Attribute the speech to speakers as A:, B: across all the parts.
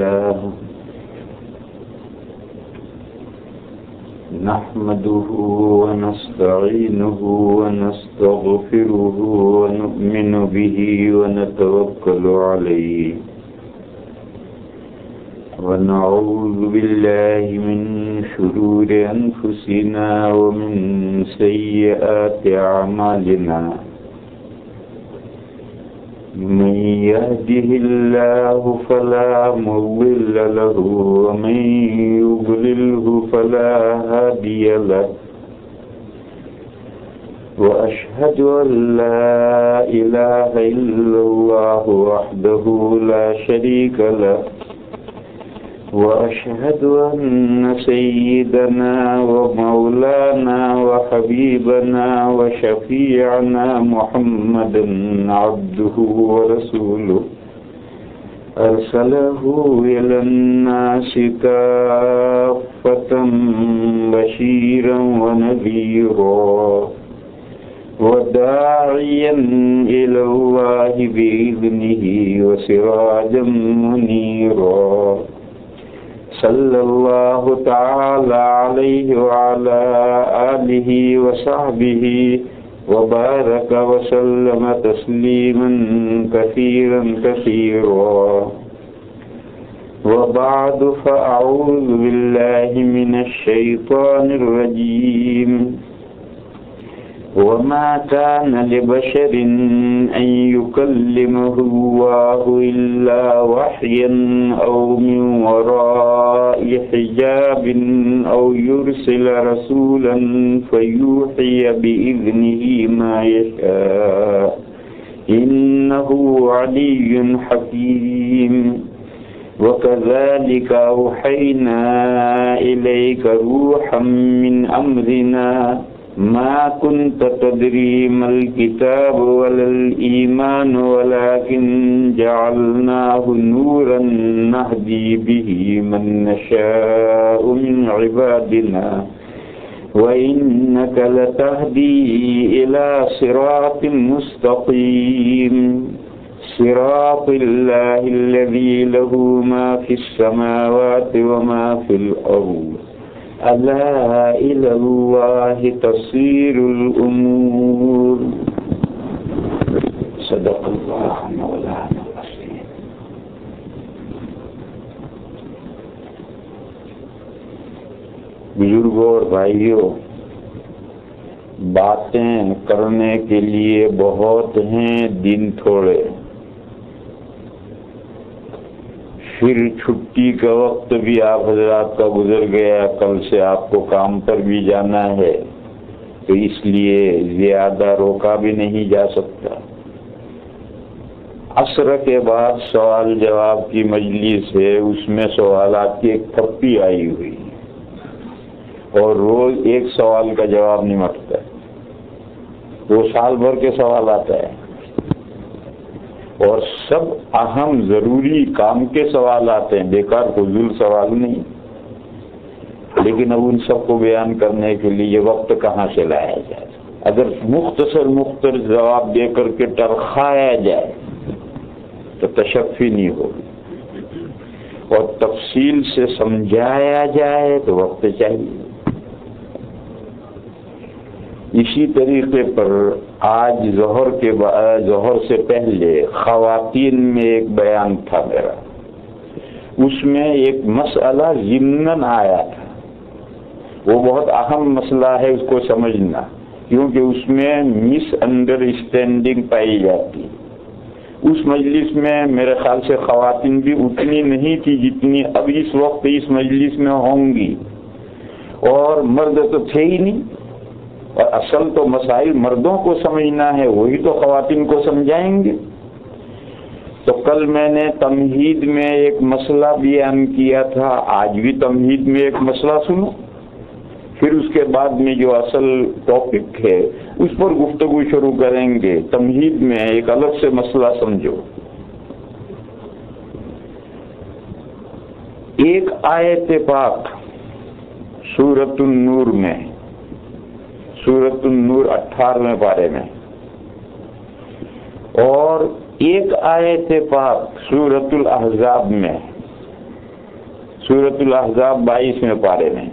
A: لله نحمده ونستعينه ونستغفره ونؤمن به ونتوكل عليه ونعوذ بالله من شرور أنفسنا ومن سيئات أعمالنا من يهده الله فلا مضل له ومن يضلله فلا هادي له وأشهد أن لا إله إلا الله وحده لا شريك له وأشهد أن سيدنا ومولانا وحبيبنا وشفيعنا محمدا عبده ورسوله أرسله إلى الناس كافة بشيرا ونذيرا وداعيا إلى الله بإذنه وسراجا منيرا صلى الله تعالى عليه وعلى آله وصحبه وبارك وسلم تسليما كثيرا كثيرا وبعد فأعوذ بالله من الشيطان الرجيم وما كان لبشر أن يكلمه الله إلا وحيا أو من وراء حجاب أو يرسل رسولا فيوحي بإذنه ما يشاء إنه علي حكيم وكذلك أوحينا إليك روحا من أمرنا ما كنت تدري ما الكتاب ولا الإيمان ولكن جعلناه نورا نهدي به من نشاء من عبادنا وإنك لتهدي إلى صراط مستقيم صراط الله الذي له ما في السماوات وما في الأرض ألا إلى الله تصير الأمور صدق الله مولانا العظيم. بزرگوں اور بھائیوں، باتیں کرنے کے لیے بہت ہیں، دن تھوڑے. پھر چھٹی کا وقت بھی آپ حضرات کا گزر گیا، کل سے آپ کو کام پر بھی جانا ہے، تو اس لیے زیادہ روکا بھی نہیں جا سکتا. عصر کے بعد سوال جواب کی مجلس ہے، اس میں سوالات کی ایک تھپی آئی ہوئی اور روز ایک سوال کا جواب نہیں مٹتا، وہ سال بھر کے سوال آتا ہے اور سب اہم ضروری کام کے سوال آتے ہیں، بیکار فضول سوال نہیں. لیکن اب ان سب کو بیان کرنے کے لیے وقت کہاں سے لایا جائے؟ اگر مختصر جواب دے کر کے ٹرخایا جائے تو تشفی نہیں ہوگی، اور تفصیل سے سمجھایا جائے تو وقت چاہیے. اسی طریقے پر آج ظہر سے پہلے خواتین میں ایک بیان تھا میرا، اس میں ایک مسئلہ ضمناً آیا تھا. وہ بہت اہم مسئلہ ہے، اس کو سمجھنا، کیونکہ اس میں مس انڈرسٹینڈنگ پائی جاتی. اس مجلس میں میرے خیال سے خواتین بھی اتنی نہیں تھی جتنی اب اس وقت اس مجلس میں ہوں گی، اور مرد تو تھے ہی نہیں، اور اصل تو مسائل مردوں کو سمجھنا ہے، وہی تو خواتین کو سمجھائیں گے. تو کل میں نے تمہید میں ایک مسئلہ بیان کیا تھا، آج بھی تمہید میں ایک مسئلہ سنو، پھر اس کے بعد میں جو اصل ٹاپک ہے اس پر گفتگو شروع کریں گے. تمہید میں ایک الگ سے مسئلہ سمجھو. ایک آیت پاک سورۃ النور میں، سورۃ النور 18ویں پارے میں، اور ایک آیت پاک سورۃ الاحزاب میں سورۃ الاحزاب 22ویں پارے میں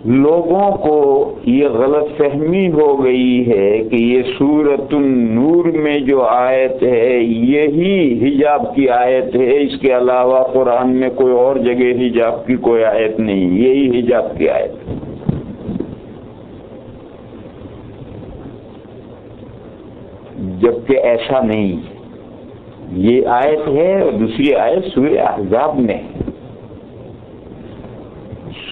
A: لوگوں کو یہ غلط فہمی ہو گئی ہے کہ یہ سورۃ النور میں جو آیت ہے یہی حجاب کی آیت ہے، اس کے علاوہ قرآن میں کوئی اور جگہ حجاب کی کوئی آیت نہیں، یہی حجاب کی آیت ہے۔ جبکہ ایسا نہیں، یہ آیت ہے اور دوسری آیت سورہ احزاب میں ہے۔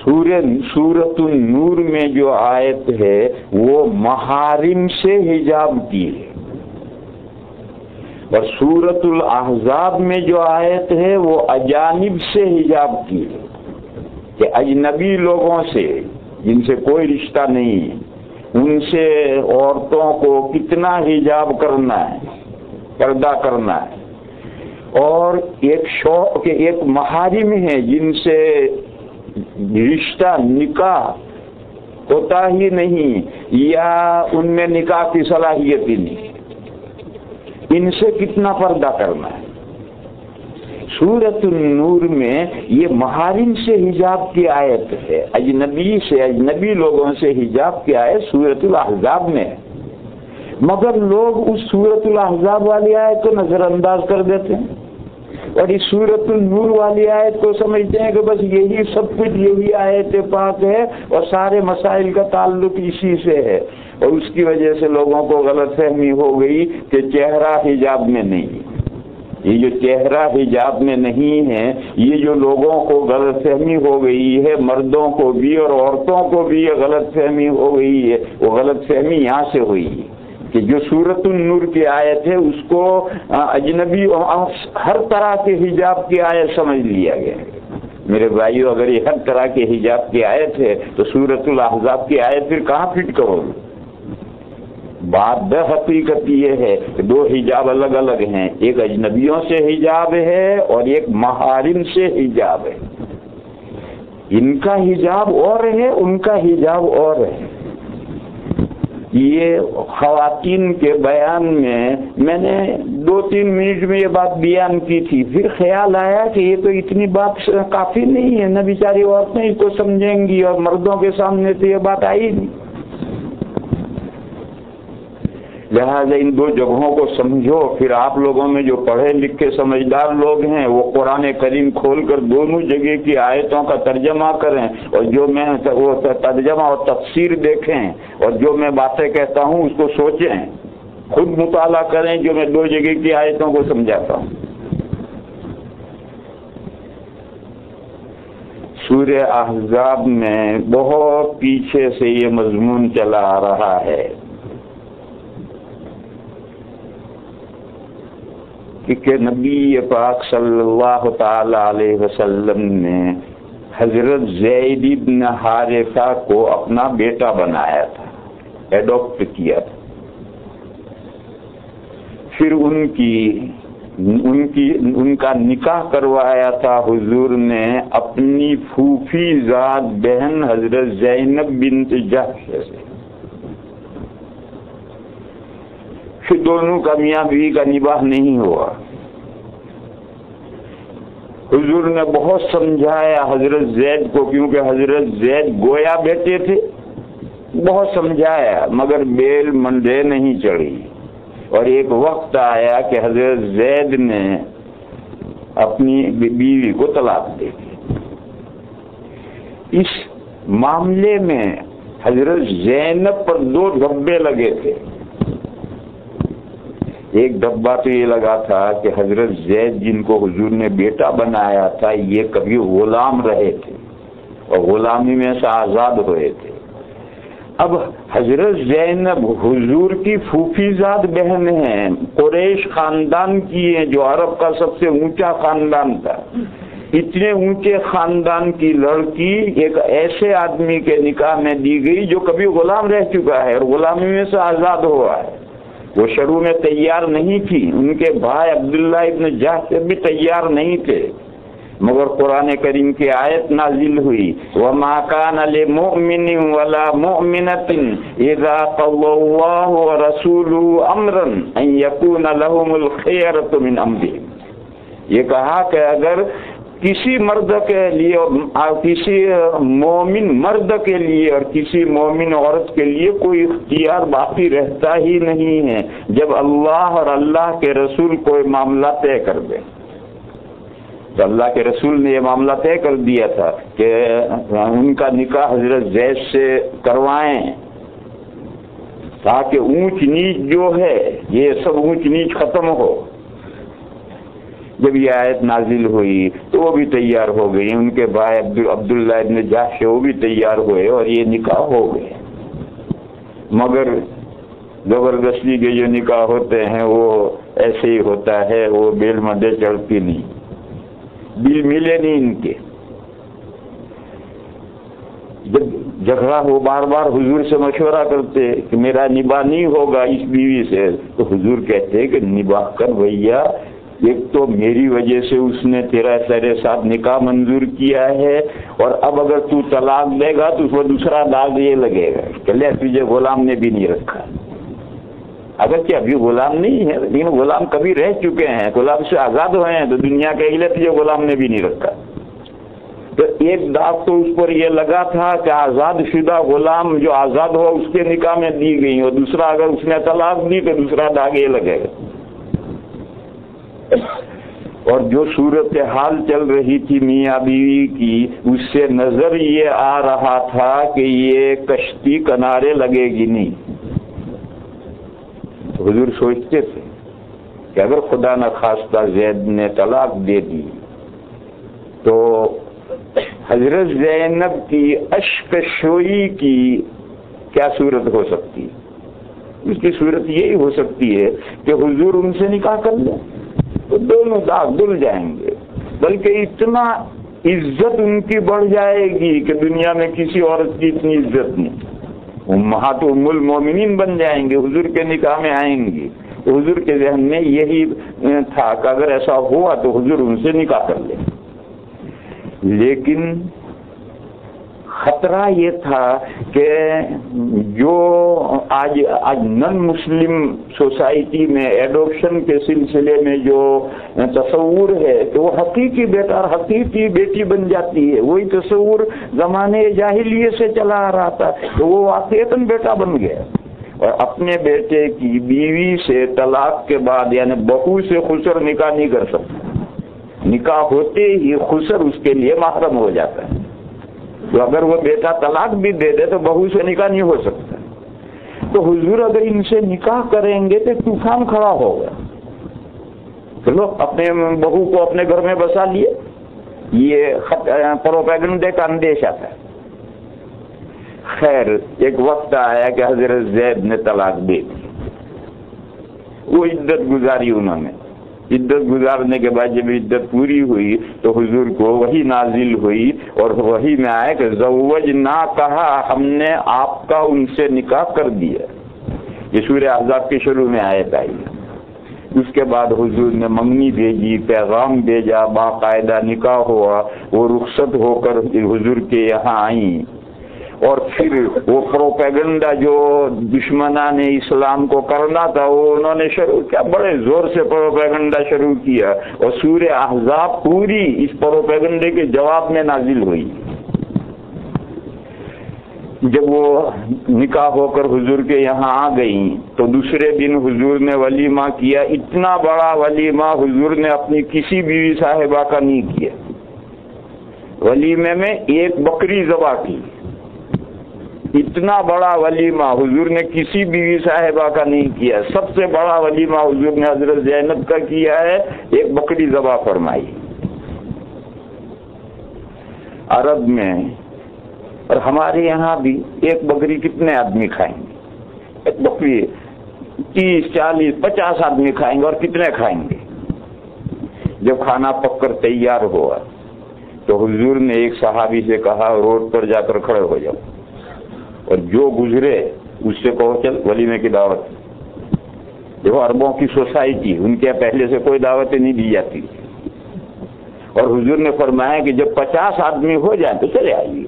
A: سورۃ النور میں جو آیت ہے وہ محارم سے حجاب کی ہے، اور سورۃ الاحزاب میں جو آیت ہے وہ اجانب سے حجاب کی ہے، کہ اجنبی لوگوں سے جن سے کوئی رشتہ نہیں ان سے عورتوں کو کتنا حجاب کرنا ہے، پردہ کرنا ہے، اور ایک محارم ہے جن سے رشتہ نکاح ہوتا ہی نہیں یا ان میں نکاح کی صلاحیت ہی نہیں، ان سے کتنا پردہ کرنا ہے۔ سورۃ النور میں یہ محارم سے حجاب کی آیت ہے، اجنبی لوگوں سے حجاب کی آیت سورۃ الاحزاب میں ہے، مگر لوگ اس سورۃ الاحزاب والی آیت کو نظر انداز کر دیتے ہیں اور اس سورۃ النور والی آیت کو سمجھتے ہیں کہ بس یہی سب کچھ، یہی آیت پاک ہے اور سارے مسائل کا تعلق اسی سے ہے، اور اس کی وجہ سے لوگوں کو غلط فہمی ہو گئی کہ چہرہ حجاب میں نہیں۔ یہ جو چہرہ حجاب میں نہیں ہے، یہ جو لوگوں کو غلط فہمی ہو گئی ہے، مردوں کو بھی اور عورتوں کو بھی یہ غلط فہمی ہو گئی ہے، وہ غلط فہمی یہاں سے ہوئی ہے کہ جو سورۃ النور کی آیت ہے اس کو اجنبی ہر طرح کے حجاب کی آیت سمجھ لیا گیا ہے۔ میرے بھائیو، اگر یہ ہر طرح کے حجاب کی آیت ہے تو سورۃ الاحزاب کی آیت پھر کہاں فٹ کرو گے؟ بات حقیقت یہ ہے کہ دو حجاب الگ الگ ہیں، ایک اجنبیوں سے حجاب ہے اور ایک محارم سے حجاب ہے۔ ان کا حجاب اور ہے، ان کا حجاب اور ہے۔ یہ خواتین کے بیان میں نے 2-3 منٹ میں یہ بات بیان کی تھی، پھر خیال آیا کہ یہ تو اتنی بات کافی نہیں ہے، نہ بیچاری عورتیں اس کو سمجھیں گی اور مردوں کے سامنے تو یہ بات آئی نہیں، لہذا ان دو جگہوں کو سمجھو۔ پھر آپ لوگوں میں جو پڑھے لکھے سمجھدار لوگ ہیں وہ قرآن کریم کھول کر دونوں جگہ کی آیتوں کا ترجمہ کریں، اور جو میں وہ ترجمہ اور تفسیر دیکھیں، اور جو میں باتیں کہتا ہوں اس کو سوچیں، خود مطالعہ کریں جو میں دو جگہ کی آیتوں کو سمجھاتا ہوں۔ سورہ احزاب میں بہت پیچھے سے یہ مضمون چلا آ رہا ہے کہ نبی پاک صلی اللہ تعالی علیہ وسلم نے حضرت زید بن حارثہ کو اپنا بیٹا بنایا تھا، ایڈاپٹ کیا تھا، پھر ان کا نکاح کروایا تھا حضور نے اپنی پھوپھی ذات بہن حضرت زینب بنت جحش سے۔ پھر دونوں کا میاں بیوی کا نباہ نہیں ہوا۔ حضور نے بہت سمجھایا حضرت زید کو، کیونکہ حضرت زید گویا بیٹے تھے، بہت سمجھایا مگر بیل منڈے نہیں چڑھی، اور ایک وقت آیا کہ حضرت زید نے اپنی بیوی کو طلاق دے دی۔ اس معاملے میں حضرت زینب پر 2 دھبے لگے تھے۔ ایک دھبا تو یہ لگا تھا کہ حضرت زید جن کو حضور نے بیٹا بنایا تھا یہ کبھی غلام رہے تھے اور غلامی میں سے آزاد ہوئے تھے۔ اب حضرت زینب حضور کی پھوپھی زاد بہن ہیں، قریش خاندان کی ہیں جو عرب کا سب سے اونچا خاندان تھا۔ اتنے اونچے خاندان کی لڑکی ایک ایسے آدمی کے نکاح میں دی گئی جو کبھی غلام رہ چکا ہے اور غلامی میں سے آزاد ہوا ہے۔ وہ شروع میں تیار نہیں تھی، ان کے بھائی عبداللہ ابن جحش بھی تیار نہیں تھے، مگر قرآن کریم کی آیت نازل ہوئی وَمَا كَانَ لِمُؤْمِنٍ وَلَا مُؤْمِنَةٍ إِذَا قَضَى اللَّهُ وَرَسُولُهُ أَمْرًا أَن يَكُونَ لَهُمُ الْخِيَرَةُ مِنْ أَمْرِهِمْ۔ یہ کہا کہ اگر کسی مرد کے لیے اور کسی مومن مرد کے لیے اور کسی مومن عورت کے لیے کوئی اختیار باقی رہتا ہی نہیں ہے جب اللہ اور اللہ کے رسول کوئی معاملہ طے کر دے. تو اللہ کے رسول نے یہ معاملہ طے کر دیا تھا کہ ان کا نکاح حضرت زید سے کروائیں تاکہ اونچ نیچ جو ہے یہ سب اونچ نیچ ختم ہو. جب یہ آیت نازل ہوئی تو وہ بھی تیار ہو گئی، ان کے بھائی عبداللہ ابن جحش وہ بھی تیار ہوئے اور یہ نکاح ہو گئے. مگر زبردستی کے جو نکاح ہوتے ہیں وہ ایسے ہی ہوتا ہے، وہ بیل مدے چڑھتی نہیں، بل ملے نہیں ان کے. جب جھگڑا ہو بار بار حضور سے مشورہ کرتے کہ میرا نباہ نہیں ہوگا اس بیوی سے، تو حضور کہتے کہ نباہ کر بھیا، ایک تو میری وجہ سے اس نے تیرے ساتھ نکاح منظور کیا ہے، اور اب اگر تو طلاق دے گا تو اس کو دوسرا داغ یہ لگے گا کہ لے تجھے غلام نے بھی نہیں رکھا. اگرچہ ابھی غلام نہیں ہے لیکن غلام کبھی رہ چکے ہیں، غلام سے آزاد ہوئے ہیں، تو دنیا کے لیے تجھے غلام نے بھی نہیں رکھا. تو ایک داغ تو اس پر یہ لگا تھا کہ آزاد شدہ غلام جو آزاد ہوا اس کے نکاح میں دی گئی، اور دوسرا اگر اس نے طلاق دی تو دوسرا داغ یہ لگے گا. اور جو صورتحال چل رہی تھی میاں بیوی کی، اس سے نظر یہ آ رہا تھا کہ یہ کشتی کنارے لگے گی نہیں. حضور سوچتے تھے کہ اگر خدا نہ خواستہ زید نے طلاق دے دی تو حضرت زینب کی اشک شوئی کی کیا صورت ہو سکتی ہے؟ اس کی صورت یہی ہو سکتی ہے کہ حضور ان سے نکاح کر لیں تو دونوں داغ دل جائیں گے، بلکہ اتنا عزت ان کی بڑھ جائے گی کہ دنیا میں کسی عورت کی اتنی عزت نہیں. امہات ام المومنین بن جائیں گے، حضور کے نکاح میں آئیں گی. تو حضور کے ذہن میں یہی تھا کہ اگر ایسا ہوا تو حضور ان سے نکاح کر لیں. لیکن خطرہ یہ تھا کہ جو آج نن مسلم سوسائٹی میں ایڈopشن کے سلسلے میں جو تصور ہے کہ وہ حقیقی بیٹا اور حقیقی بیٹی بن جاتی ہے، وہی تصور زمانے جاہلیے سے چلا آ رہا تھا، تو وہ واقعتاً بیٹا بن گیا اور اپنے بیٹے کی بیوی سے طلاق کے بعد یعنی بہو سے خسر نکاح نہیں کر سکتا. نکاح ہوتے ہی خسر اس کے لیے محرم ہو جاتا ہے. تو اگر وہ بیٹا طلاق بھی دے دے تو بہو سے نکاح نہیں ہو سکتا. تو حضور اگر ان سے نکاح کریں گے تو طوفان کھڑا ہوگا. چلو اپنے بہو کو اپنے گھر میں بسا لیے، یہ پروپیگنڈے کا اندیشہ تھا. خیر ایک وقت آیا کہ حضرت زید نے طلاق دے دی. وہ عدت گزاری انہوں نے. عدت گزارنے کے بعد جب عدت پوری ہوئی تو حضور کو وحی نازل ہوئی اور وحی میں آیا کہ زوجنا کہا، ہم نے آپ کا ان سے نکاح کر دیا. یہ سورہ احزاب کے شروع میں آیت آئی. اس کے بعد حضور نے منگنی بھیجی، پیغام بھیجا، باقاعدہ نکاح ہوا. وہ رخصت ہو کر حضور کے یہاں آئیں اور پھر وہ پروپیگنڈا جو دشمنان اسلام کو کرنا تھا وہ انہوں نے شروع کیا، بڑے زور سے پروپیگنڈا شروع کیا اور سورہ احزاب پوری اس پروپیگنڈے کے جواب میں نازل ہوئی. جب وہ نکاح ہو کر حضور کے یہاں آ گئیں تو دوسرے دن حضور نے ولیمہ کیا. اتنا بڑا ولیمہ حضور نے اپنی کسی بیوی صاحبہ کا نہیں کیا. ولیمے میں ایک بکری ذبح کی. اتنا بڑا ولیمہ حضور نے کسی بیوی صاحبہ کا نہیں کیا. سب سے بڑا ولیمہ حضور نے حضرت زینب کا کیا ہے، ایک بکری ذبح فرمائی. عرب میں اور ہمارے یہاں بھی ایک بکری کتنے آدمی کھائیں گے؟ ایک بکری 30 40 50 آدمی کھائیں گے. اور کتنے کھائیں گے؟ جب کھانا پک کر تیار ہوا تو حضور نے ایک صحابی سے کہا روڈ پر جا کر کھڑے ہو جاؤ اور جو گزرے اس سے کہو چل ولیمے کی دعوت. دیکھو عربوں کی سوسائٹی، ان کے پہلے سے کوئی دعوتیں نہیں دی جاتی. اور حضور نے فرمایا کہ جب 50 آدمی ہو جائیں تو چلے آئیے.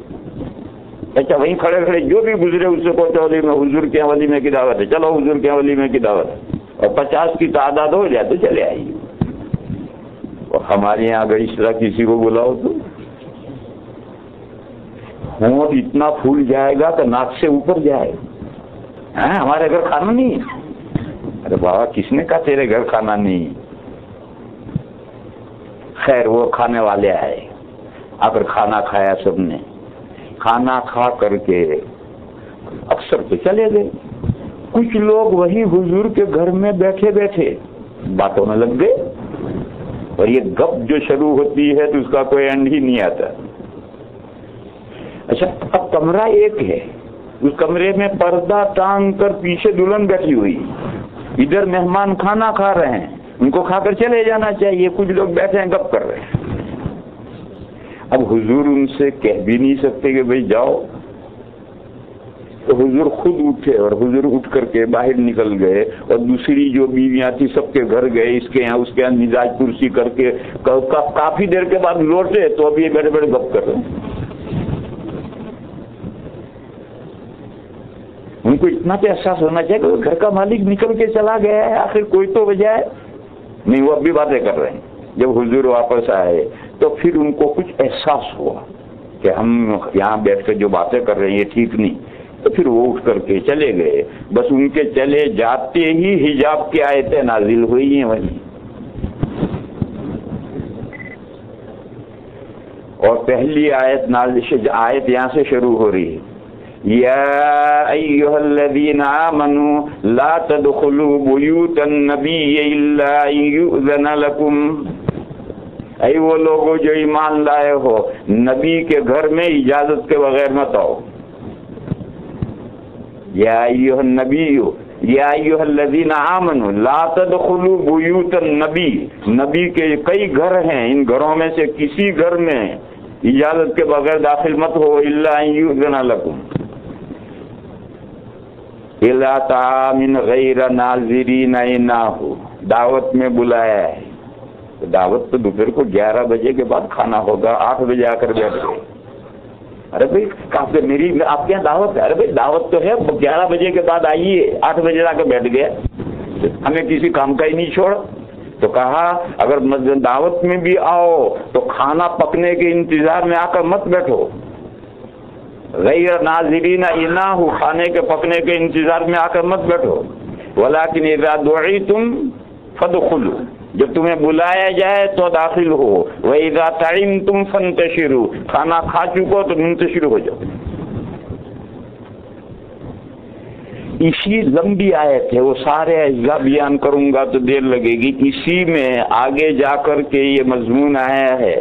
A: اچھا وہیں کھڑے کھڑے جو بھی گزرے اس سے کہو ولیمے، حضور کے ولیمے کی دعوت ہے، چلو حضور کے ولیمے کی دعوت ہے. اور 50 کی تعداد ہو جائے تو چلے آئیے. اور ہمارے یہاں اگر اس طرح کسی کو بلاؤ تو ہونٹ اتنا پھول جائے گا کہ ناک سے اوپر جائے گا. ہمارے گھر کھانا نہیں ہے. ارے بابا کس نے کہا تیرے گھر کھانا نہیں؟ خیر وہ کھانے والے آئے، آ کر کھانا کھایا، سب نے کھانا کھا کر کے اکثر تو چلے گئے. کچھ لوگ وہی حضور کے گھر میں بیٹھے بیٹھے باتوں میں لگ گئے، اور یہ گپ جو شروع ہوتی ہے تو اس کا کوئی اینڈ ہی نہیں آتا. اچھا اب کمرہ ایک ہے، اس کمرے میں پردہ ٹانگ کر پیچھے دلہن بیٹھی ہوئی، ادھر مہمان کھانا کھا رہے ہیں، ان کو کھا کر چلے جانا چاہیے، کچھ لوگ بیٹھے ہیں گپ کر رہے ہیں. اب حضور ان سے کہہ بھی نہیں سکتے کہ بھئی جاؤ، تو حضور خود اٹھے اور حضور اٹھ کر کے باہر نکل گئے، اور دوسری جو بیویاں تھی سب کے گھر گئے، اس کے یہاں اس کے یہاں مزاج پرسی کر کے کافی دیر کے بعد لوٹے تو اب یہ بیٹھے بیٹھے گپ کر رہے ہیں. ان کو اتنا تو احساس ہونا چاہیے کہ گھر کا مالک نکل کے چلا گیا ہے، آخر کوئی تو وجہ ہے نہیں. وہ اب بھی باتیں کر رہے ہیں. جب حضور واپس آئے تو پھر ان کو کچھ احساس ہوا کہ ہم یہاں بیٹھ کر جو باتیں کر رہے ہیں یہ ٹھیک نہیں. تو پھر وہ اٹھ کر کے چلے گئے. بس ان کے چلے جاتے ہی حجاب کی آیتیں نازل ہوئی ہیں وہیں. اور پہلی آیت یہاں سے شروع ہو رہی ہے، یا ایھا الذین آمنوا لا تدخلوا بیوت النبی الا ان یؤذن لکم. اے وہ لوگوں جو ایمان لائے ہو، نبی کے گھر میں اجازت کے بغیر مت آؤ. یا ایھا النبی یا ایھا الذین آمنوا لا تدخلوا بیوت النبی. نبی کے کئی گھر ہیں، ان گھروں میں سے کسی گھر میں اجازت کے بغیر داخل مت ہو. الا ان یؤذن لکم الا طعام غیر ناظرین اناہ. دعوت میں بلایا ہے، دعوت تو دوپہر کو 11 بجے کے بعد کھانا ہوگا، 8 بجے آ کر بیٹھ گئے. ارے بھائی میری آپ کے یہاں دعوت ہے؟ ارے بھائی دعوت تو ہے، 11 بجے کے بعد آئیے. 8 بجے آ کر بیٹھ گئے، ہمیں کسی کام کا ہی نہیں چھوڑا. تو کہا اگر دعوت میں بھی آؤ تو کھانا پکنے کے انتظار میں آ کر مت بیٹھو. غیر ناظرین اناہ، کھانے کے پکنے کے انتظار میں آ کر مت بیٹھو. ولکن اذا دعیتم فادخلوا، جب تمہیں بلایا جائے تو داخل ہو. وَإِذَا طَعِمْتُمْ فَانْتَشِرُوا، کھانا کھا چکو تو منتشر ہو جاؤ. اسی لمبی آیت ہے، وہ سارے اجزاء بیان کروں گا تو دیر لگے گی. اسی میں آگے جا کر کے یہ مضمون آیا ہے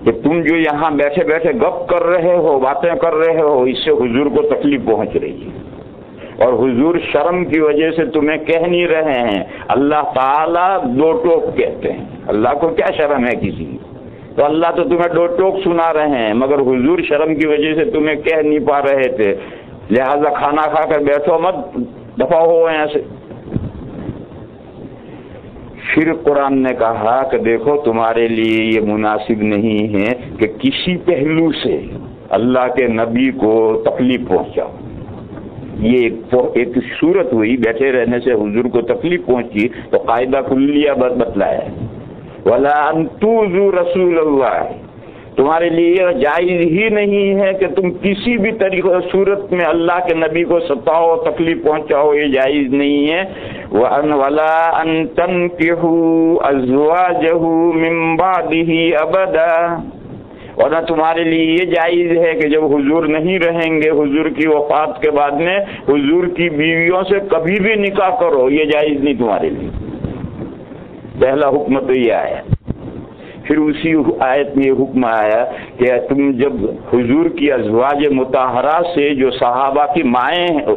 A: کہ تم جو یہاں بیٹھے بیٹھے گپ کر رہے ہو، باتیں کر رہے ہو، اس سے حضور کو تکلیف پہنچ رہی ہے. اور حضور شرم کی وجہ سے تمہیں کہہ نہیں رہے ہیں. اللہ تعالیٰ دو ٹوک کہتے ہیں. اللہ کو کیا شرم ہے کسی کی؟ تو اللہ تو تمہیں دو ٹوک سنا رہے ہیں، مگر حضور شرم کی وجہ سے تمہیں کہہ نہیں پا رہے تھے. لہذا کھانا کھا کر بیٹھو مت، دفع ہو یہاں سے. پھر قرآن نے کہا کہ دیکھو تمہارے لیے یہ مناسب نہیں ہے کہ کسی پہلو سے اللہ کے نبی کو تکلیف پہنچاؤ. یہ ایک صورت ہوئی، بیٹھے رہنے سے حضور کو تکلیف پہنچی تو قاعدہ کلیہ بتلایا ہے، وَلَا أَن تُؤْذُوا رَسُولَ اللَّهِ. تمہارے لیے یہ جائز ہی نہیں ہے کہ تم کسی بھی طریقے صورت میں اللہ کے نبی کو ستاؤ، تکلیف پہنچاؤ، یہ جائز نہیں ہے. وَلَا أَن تَنكِحُوا أَزْوَاجَهُ مِن بَعْدِهِ أَبَدًا. اور نہ تمہارے لیے یہ جائز ہے کہ جب حضور نہیں رہیں گے، حضور کی وفات کے بعد میں حضور کی بیویوں سے کبھی بھی نکاح کرو، یہ جائز نہیں تمہارے لیے. پہلا حکم تو یہ آیا. پھر اسی آیت میں یہ حکم آیا کہ تم جب حضور کی ازواج مطہرات سے جو صحابہ کی مائیں ہیں،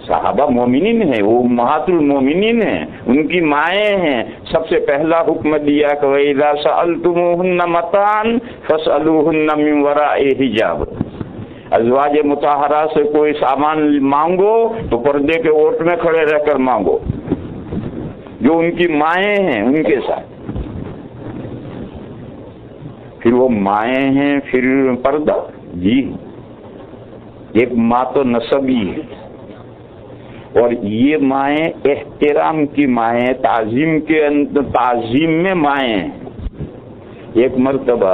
A: صحابہ مومنین ہیں، وہ امہات المومنین ہیں، ان کی مائیں ہیں، سب سے پہلا حکم دیا کہ وَإِذَا سَأَلْتُمُوهُنَّ مَتَاعًا فَاسْأَلُوهُنَّ مِنْ وَرَاءِ حِجَابٍ. ازواج مطہرات سے کوئی سامان مانگو تو پردے کے اوٹ میں کھڑے رہ کر مانگو. جو ان کی مائیں ہیں ان کے ساتھ. پھر وہ مائیں ہیں، پھر پردہ. جی ایک ماں تو نسبی ہے، اور یہ مائیں احترام کی مائیں، تعظیم میں مائیں ہیں۔ ایک مرتبہ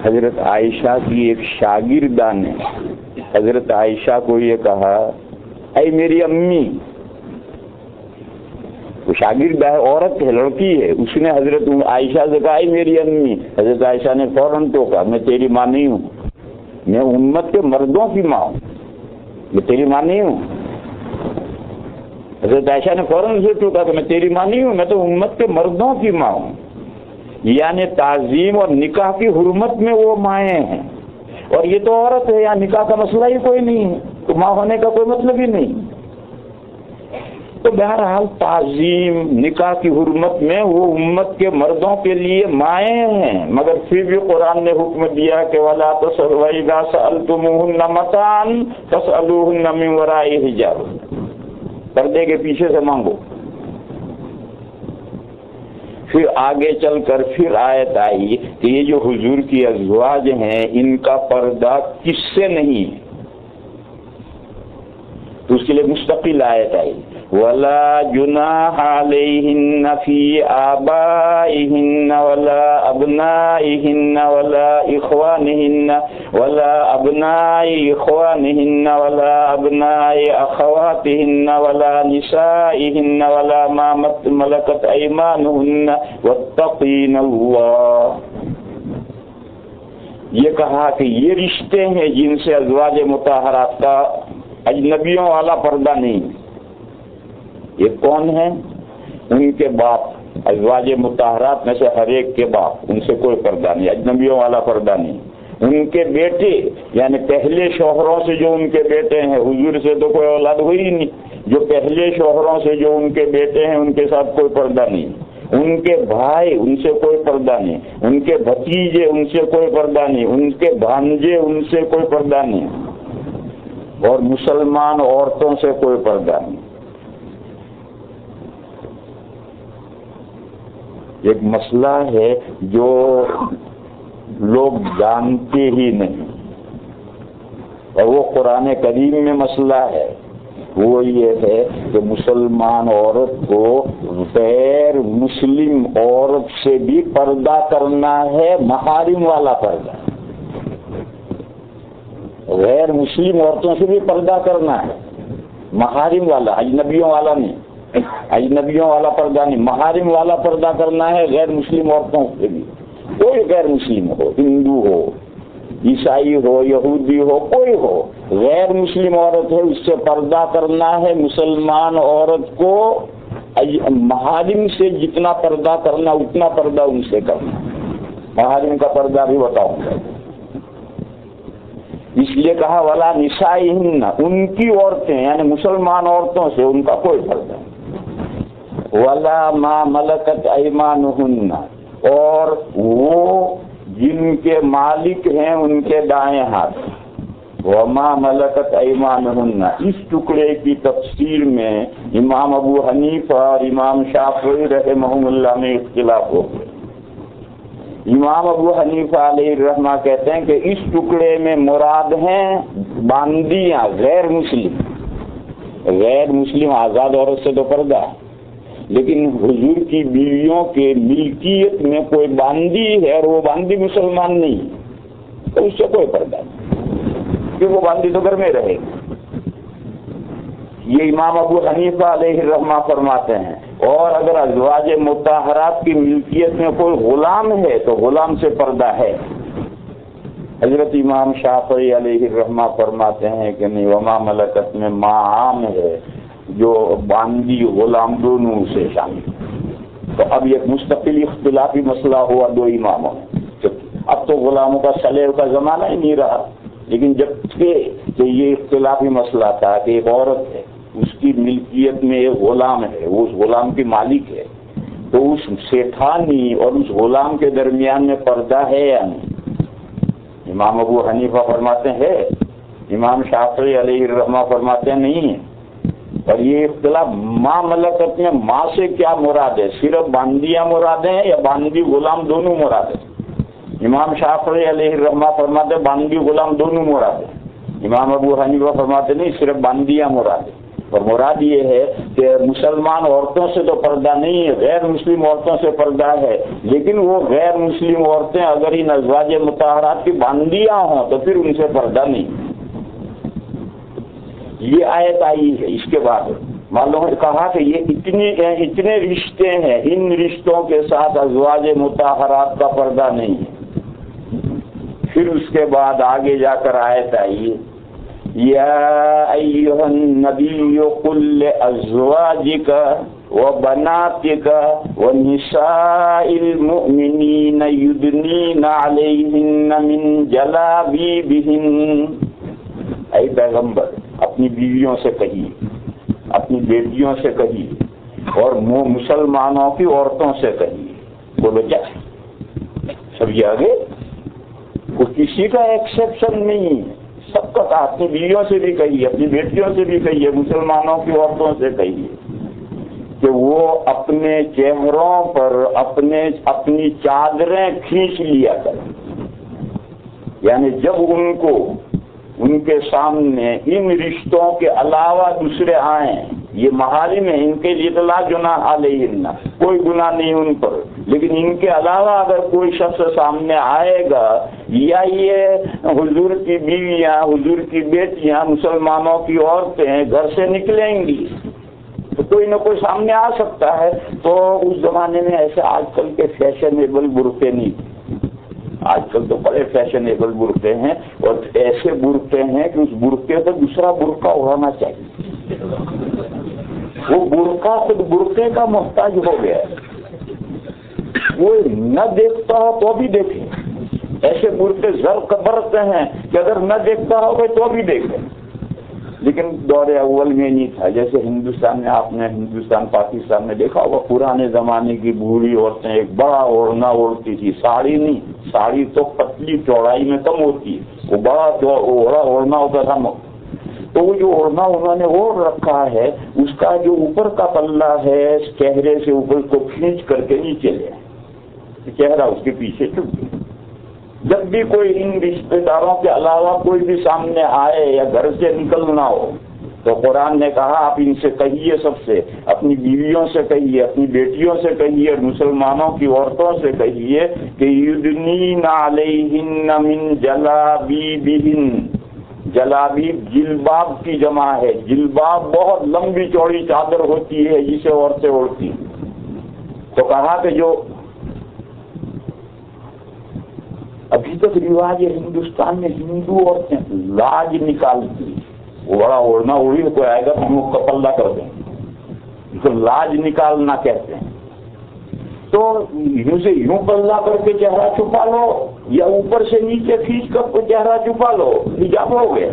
A: حضرت عائشہ کی ایک شاگردہ نے حضرت عائشہ کو یہ کہا، اے میری امی، وہ شاگردہ ہے، عورت ہے، لڑکی ہے، اس نے حضرت عائشہ سے کہا، اے میری امی۔ حضرت عائشہ نے فوراً ٹوکا، میں تیری ماں نہیں ہوں، میں امت کے مردوں کی ماں ہوں، میں تیری ماں نہیں ہوں۔ حضرت عائشہ نے فوراً اسے ٹوکا کہ میں تیری ماں نہیں ہوں، میں تو امت کے مردوں کی ماں ہوں۔ یعنی تعظیم اور نکاح کی حرمت میں وہ مائیں ہیں، اور یہ تو عورت ہے، یہاں نکاح کا مسئلہ ہی کوئی نہیں ہے، تو ماں ہونے کا کوئی مطلب ہی نہیں۔ تو بہرحال تعظیم نکاح کی حرمت میں وہ امت کے مردوں کے لیے مائیں ہیں، مگر پھر بھی قرآن نے حکم دیا کہ وَلَا وَإِذَا سَأَلْتُمُوهُنَّ مَتَاعًا فَاسْأَلُوهُنَّ مِنْ وَرَاءِ حِجَابٍ، پردے کے پیچھے سے مانگو۔ پھر آگے چل کر پھر آیت آئی کہ یہ جو حضور کی ازواج ہیں ان کا پردہ کس سے نہیں، تو اس کے لیے مستقل آیت آئی، وَلَا جُنَاحَ عَلَيْهِنَّ فِي آبَائِهِنَّ وَلَا أَبْنَائِهِنَّ وَلَا إِخْوَانِهِنَّ وَلَا أَبْنَاءِ إِخْوَانِهِنَّ وَلَا أَبْنَاءِ أَخَوَاتِهِنَّ وَلَا نِسَائِهِنَّ وَلَا مَا مَلَكَتْ أَيْمَانُهُنَّ وَاتَّقِينَ اللَّهَ۔ یہ کہا کہ یہ رشتے ہیں جن سے ازواج مطہرات کا اجنبیوں والا پردہ نہیں۔ یہ کون ہیں؟ ان کے باپ، ازواج مطہرات میں سے ہر ایک کے باپ، ان سے کوئی پردہ نہیں، اجنبیوں والا پردہ نہیں۔ ان کے بیٹے، یعنی پہلے شوہروں سے جو ان کے بیٹے ہیں، حضور سے تو کوئی اولاد ہوئی نہیں، جو پہلے شوہروں سے جو ان کے بیٹے ہیں ان کے ساتھ کوئی پردہ نہیں۔ ان کے بھائی، ان سے کوئی پردہ نہیں۔ ان کے بھتیجے، ان سے کوئی پردہ نہیں۔ ان کے بھانجے، ان سے کوئی پردہ نہیں۔ اور مسلمان عورتوں سے کوئی پردہ نہیں۔ ایک مسئلہ ہے جو لوگ جانتے ہی نہیں، اور وہ قرآن کریم میں مسئلہ ہے، وہ یہ ہے کہ مسلمان عورت کو غیر مسلم عورت سے بھی پردہ کرنا ہے، محارم والا پردہ، غیر مسلم عورتوں سے بھی پردہ کرنا ہے، محارم والا، اجنبیوں والا نہیں، اجنبیوں والا پردہ نہیں، محارم والا پردہ کرنا ہے غیر مسلم عورتوں سے بھی۔ کوئی غیر مسلم ہو، ہندو ہو، عیسائی ہو، یہودی ہو، کوئی ہو، غیر مسلم عورت ہے، اس سے پردہ کرنا ہے۔ مسلمان عورت کو محارم سے جتنا پردہ کرنا اتنا پردہ ان سے کرنا۔ محارم کا پردہ بھی بتاؤں گا، اس لیے کہا ولا نسائہن، ان کی عورتیں یعنی مسلمان عورتوں سے ان کا کوئی پردہ نہیں۔ ولا ما ملکت ایمانہن، اور وہ جن کے مالک ہیں ان کے دائیں ہاتھ۔ وما ملکت ایمانہن، اس ٹکڑے کی تفسیر میں امام ابو حنیفہ اور امام شافعی رحمہم اللہ میں اختلاف ہو گئے۔ امام ابو حنیفہ علیہ الرحمہ کہتے ہیں کہ اس ٹکڑے میں مراد ہیں باندیاں، غیر مسلم آزاد عورت سے تو پردہ ہے، لیکن حضور کی بیویوں کے ملکیت میں کوئی باندی ہے اور وہ باندی مسلمان نہیں، تو اس سے کوئی پردہ نہیں، کہ وہ باندی تو گھر میں رہے گی۔ یہ امام ابو حنیفہ علیہ الرحمہ فرماتے ہیں۔ اور اگر ازواج مطہرات کی ملکیت میں کوئی غلام ہے تو غلام سے پردہ ہے۔ حضرت امام شافعی علیہ الرحمہ فرماتے ہیں کہ نہیں، وما ملکت میں ما عام ہے، جو باندی غلام دونوں سے شامل۔ تو اب یہ مستقل اختلافی مسئلہ ہوا دو اماموں میں۔ اب تو غلاموں کا سلیب کا زمانہ ہی نہیں رہا، لیکن جب کہ یہ اختلافی مسئلہ تھا کہ ایک عورت ہے، اس کی ملکیت میں ایک غلام ہے، وہ اس غلام کی مالک ہے، تو اس سیٹھانی اور اس غلام کے درمیان میں پردہ ہے یا نہیں؟ امام ابو حنیفہ فرماتے ہیں، امام شافعی علیہ الرحمہ فرماتے ہیں نہیں ہے۔ اور یہ اختلاف ماں ملکت میں ماں سے کیا مراد ہے، صرف باندیاں مراد ہیں یا باندی غلام دونوں مراد ہیں؟ امام شافعی علیہ الرحمہ فرماتے ہیں باندی غلام دونوں مراد ہیں۔ امام ابو حنیفہ فرماتے نہیں، صرف باندیاں مراد ہیں۔ اور مراد یہ ہے کہ مسلمان عورتوں سے تو پردہ نہیں ہے، غیر مسلم عورتوں سے پردہ ہے، لیکن وہ غیر مسلم عورتیں اگر ان ازواج مطہرات کی باندیاں ہوں تو پھر ان سے پردہ نہیں۔ یہ آیت آئی ہے۔ اس کے بعد معلوم ہے کہا کہ یہ اتنے رشتے ہیں، ان رشتوں کے ساتھ ازواج مطہرات کا پردہ نہیں ہے۔ پھر اس کے بعد آگے جا کر آیت آئی یا ایھا النبی قل لازواجک وبناتک ونساء المؤمنین یدنین علیہن من جلابیبہن، اے پیغمبر اپنی بیویوں سے کہیے، اپنی بیٹیوں سے کہیے، اور مسلمانوں کی عورتوں سے کہیے۔ بولو کیا سب یہ آگے کوئی کسی کا ایکسیپشن نہیں ہے، سب کا کہا، اپنی بیویوں سے بھی کہیے، اپنی بیٹیوں سے بھی کہیے، مسلمانوں کی عورتوں سے کہیے کہ وہ اپنے چہروں پر اپنی چادریں کھینچ لیا کریں، یعنی جب ان کے سامنے ان رشتوں کے علاوہ دوسرے آئیں، یہ محارم ہیں، ان کے لیے تو لا جناح علیہن، کوئی گناہ نہیں ان پر، لیکن ان کے علاوہ اگر کوئی شخص سامنے آئے گا یا یہ حضور کی بیویاں، حضور کی بیٹیاں، مسلمانوں کی عورتیں گھر سے نکلیں گی تو کوئی نہ کوئی سامنے آ سکتا ہے۔ تو اس زمانے میں ایسے آج کل کے فیشنیبل برقعے نہیں تھے، آج کل تو بڑے فیشنیبل برقعے ہیں، اور ایسے برقعے ہیں کہ اس برقعے پر دوسرا برقع اڑانا چاہیے، وہ برقع خود برقعے کا محتاج ہو گیا ہے، وہ نہ دیکھتا ہو تو بھی دیکھے، ایسے برقعے زرق برق ہیں کہ اگر نہ دیکھتا ہو تو بھی دیکھے، لیکن دور اول میں نہیں تھا۔ جیسے ہندوستان میں آپ نے ہندوستان پاکستان میں دیکھا ہوگا، پرانے زمانے کی بوڑھی عورتیں ایک بڑا اوڑھنا اوڑھتی تھی، ساڑی نہیں، ساڑی تو پتلی چوڑائی میں کم ہوتی ہے، وہ بڑا اوڑھنا ہوتا تھا، تو وہ جو اوڑھنا انہوں نے اوڑھ رکھا ہے اس کا جو اوپر کا پلہ ہے چہرے سے اوپر کو کھینچ کر کے نیچے لے، چہرہ اس کے پیچھے چھپ گیا۔ جب بھی کوئی ان رشتے داروں کے علاوہ کوئی بھی سامنے آئے یا گھر سے نکلنا ہو تو قرآن نے کہا آپ ان سے کہیے، سب سے، اپنی بیویوں سے کہیے، اپنی بیٹیوں سے کہیے، اور مسلمانوں کی عورتوں سے کہیے کہ یدنین علیہن من جلابیبہن، جلابیب جلباب کی جمع ہے، جلباب بہت لمبی چوڑی چادر ہوتی ہے جسے عورتیں اوڑھتی ہیں۔ تو کہا کہ جو ابھی تک رواج ہے ہندوستان میں، ہندو عورتیں لاج نکالتی، وہ بڑا اوڑھنا اوڑھی کوئی آئے گا تو منہ کا پلہ کر دیں گے، تو لاج نکالنا کہتے ہیں۔ تو یوں سے یوں پلہ کر کے چہرہ چھپا لو یا اوپر سے نیچے کھینچ کر چہرہ چھپا لو، حجاب ہو گیا۔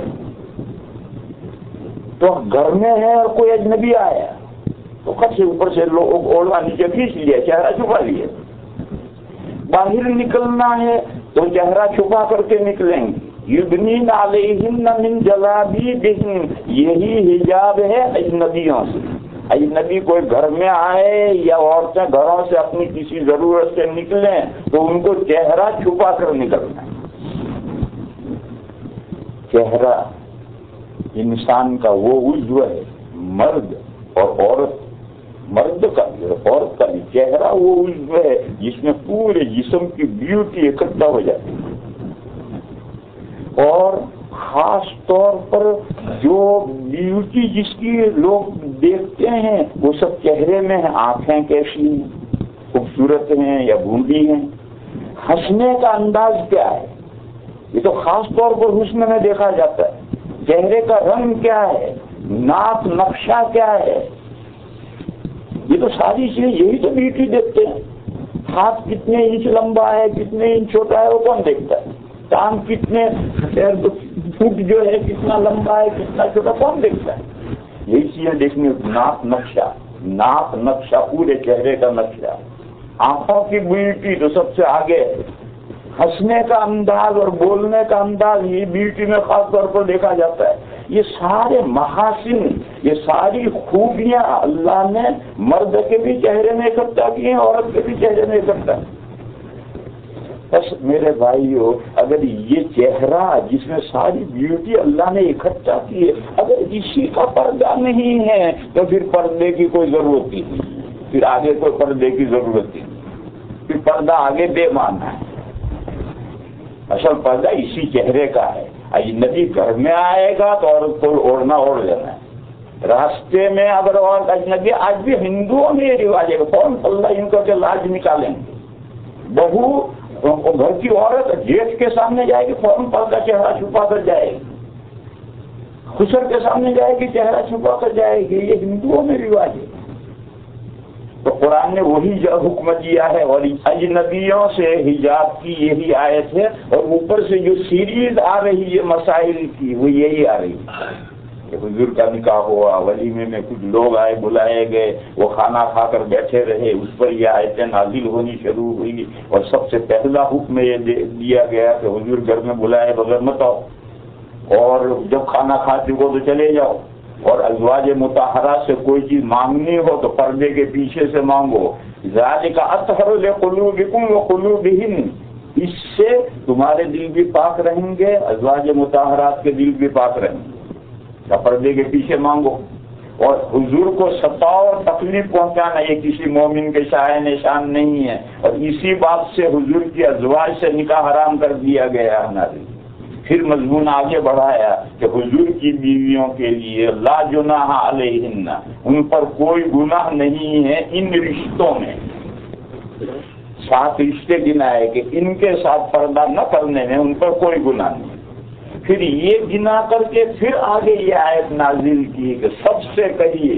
A: تو گھر میں ہے اور کوئی اجنبی آیا تو کب سے اوپر سے لوگ اوڑھنا نیچے کھینچ لیا، چہرہ چھپا لیا۔ باہر نکلنا ہے تو چہرہ چھپا کر کے نکلیں گے، یدنین علیہن من جلابیبہن، یہی حجاب ہے اجنبیوں سے۔ اجنبی کوئی گھر میں آئے یا عورتیں گھروں سے اپنی کسی ضرورت سے نکلیں تو ان کو چہرہ چھپا کر نکلنا ہے۔ چہرہ انسان کا وہ عضو ہے، مرد اور عورت، مرد کا بھی عورت کا بھی چہرہ وہ عضو ہے جس میں پورے جسم کی بیوٹی اکٹھا ہو جاتی ہے، اور خاص طور پر جو بیوٹی جس کی لوگ دیکھتے ہیں وہ سب چہرے میں ہیں، آنکھیں کیسی ہیں، خوبصورت ہیں یا بھونڈی ہیں، ہنسنے کا انداز کیا ہے، یہ تو خاص طور پر حسن میں دیکھا جاتا ہے، چہرے کا رنگ کیا ہے، ناک نقشہ کیا ہے، یہ تو ساری چیزیں یہی تو بیوٹی دیکھتے ہیں۔ ہاتھ کتنے انچ لمبا ہے، کتنے انچ چھوٹا ہے، وہ کون دیکھتا ہے؟ ٹانگ کتنے فٹ جو ہے کتنا لمبا ہے کتنا چھوٹا، کون دیکھتا ہے؟ یہی چیزیں دیکھنے، ناک نقشہ پورے چہرے کا نقشہ، آنکھوں کی بیوٹی تو سب سے آگے، ہنسنے کا انداز اور بولنے کا انداز یہ بیوٹی میں خاص طور پر دیکھا جاتا ہے۔ یہ سارے محاسن، یہ ساری خوبیاں اللہ نے مرد کے بھی چہرے میں اکٹھا کی ہیں، عورت کے بھی چہرے میں اکٹھا۔ بس میرے بھائیو، اگر یہ چہرہ جس میں ساری بیوٹی اللہ نے اکٹھا کی ہے، اگر اسی کا پردہ نہیں ہے تو پھر پردے کی کوئی ضرورت ہی نہیں، پھر آگے کوئی پردے کی ضرورت ہی نہیں، پھر پردہ آگے بے معنی ہے۔ اصل پردہ اسی چہرے کا ہے۔ اجنبی گھر میں آئے گا تو عورت کو اوڑھنا اوڑھ لینا ہے، راستے میں اگر عورت اجنبی، آج بھی ہندوؤں میں یہ رواج ہے، فوراً اللہ ان کو لاج نکالیں گے۔ بہو گھر کی عورت جیٹھ کے سامنے جائے گی، فوراً پردہ چہرہ چھپا کر جائے گی، خسر کے سامنے جائے گی چہرہ چھپا کر جائے گی، یہ ہندوؤں میں رواج ہے۔ تو قرآن نے وہی حکم دیا ہے، اور اجنبیوں سے حجاب کی یہی آیت ہے، اور اوپر سے جو سیریز آ رہی ہے مسائل کی وہ یہی آ رہی ہے کہ حضور کا نکاح ہوا، ولیمے میں کچھ لوگ آئے، بلائے گئے، وہ کھانا کھا کر بیٹھے رہے، اس پر یہ آیتیں نازل ہونی شروع ہوئی، اور سب سے پہلا حکم یہ دیا گیا کہ حضور گھر میں بلائے بغیر مت آؤ، اور جب کھانا کھا چکو تو چلے جاؤ، اور ازواج مطہرات سے کوئی چیز مانگنی ہو تو پردے کے پیچھے سے مانگو، ذالک اطہر لقلوبکم وقلوبہم، اس سے تمہارے دل بھی پاک رہیں گے، ازواج مطہرات کے دل بھی پاک رہیں گے، پردے کے پیچھے مانگو۔ اور حضور کو ستاؤ اور تکلیف پہنچانا یہ کسی مومن کے شائن نشان نہیں ہے، اور اسی بات سے حضور کی ازواج سے نکاح حرام کر دیا گیا ہے۔ پھر مضمون آگے بڑھایا کہ حضور کی بیویوں کے لیے لا جناح علیہن، ان پر کوئی گناہ نہیں ہے ان رشتوں میں، 7 رشتے گنائے کہ ان کے ساتھ پردہ نہ کرنے میں ان پر کوئی گناہ نہیں۔ پھر یہ گنا کر کے پھر آگے یہ آیت نازل کی کہ سب سے کہیے،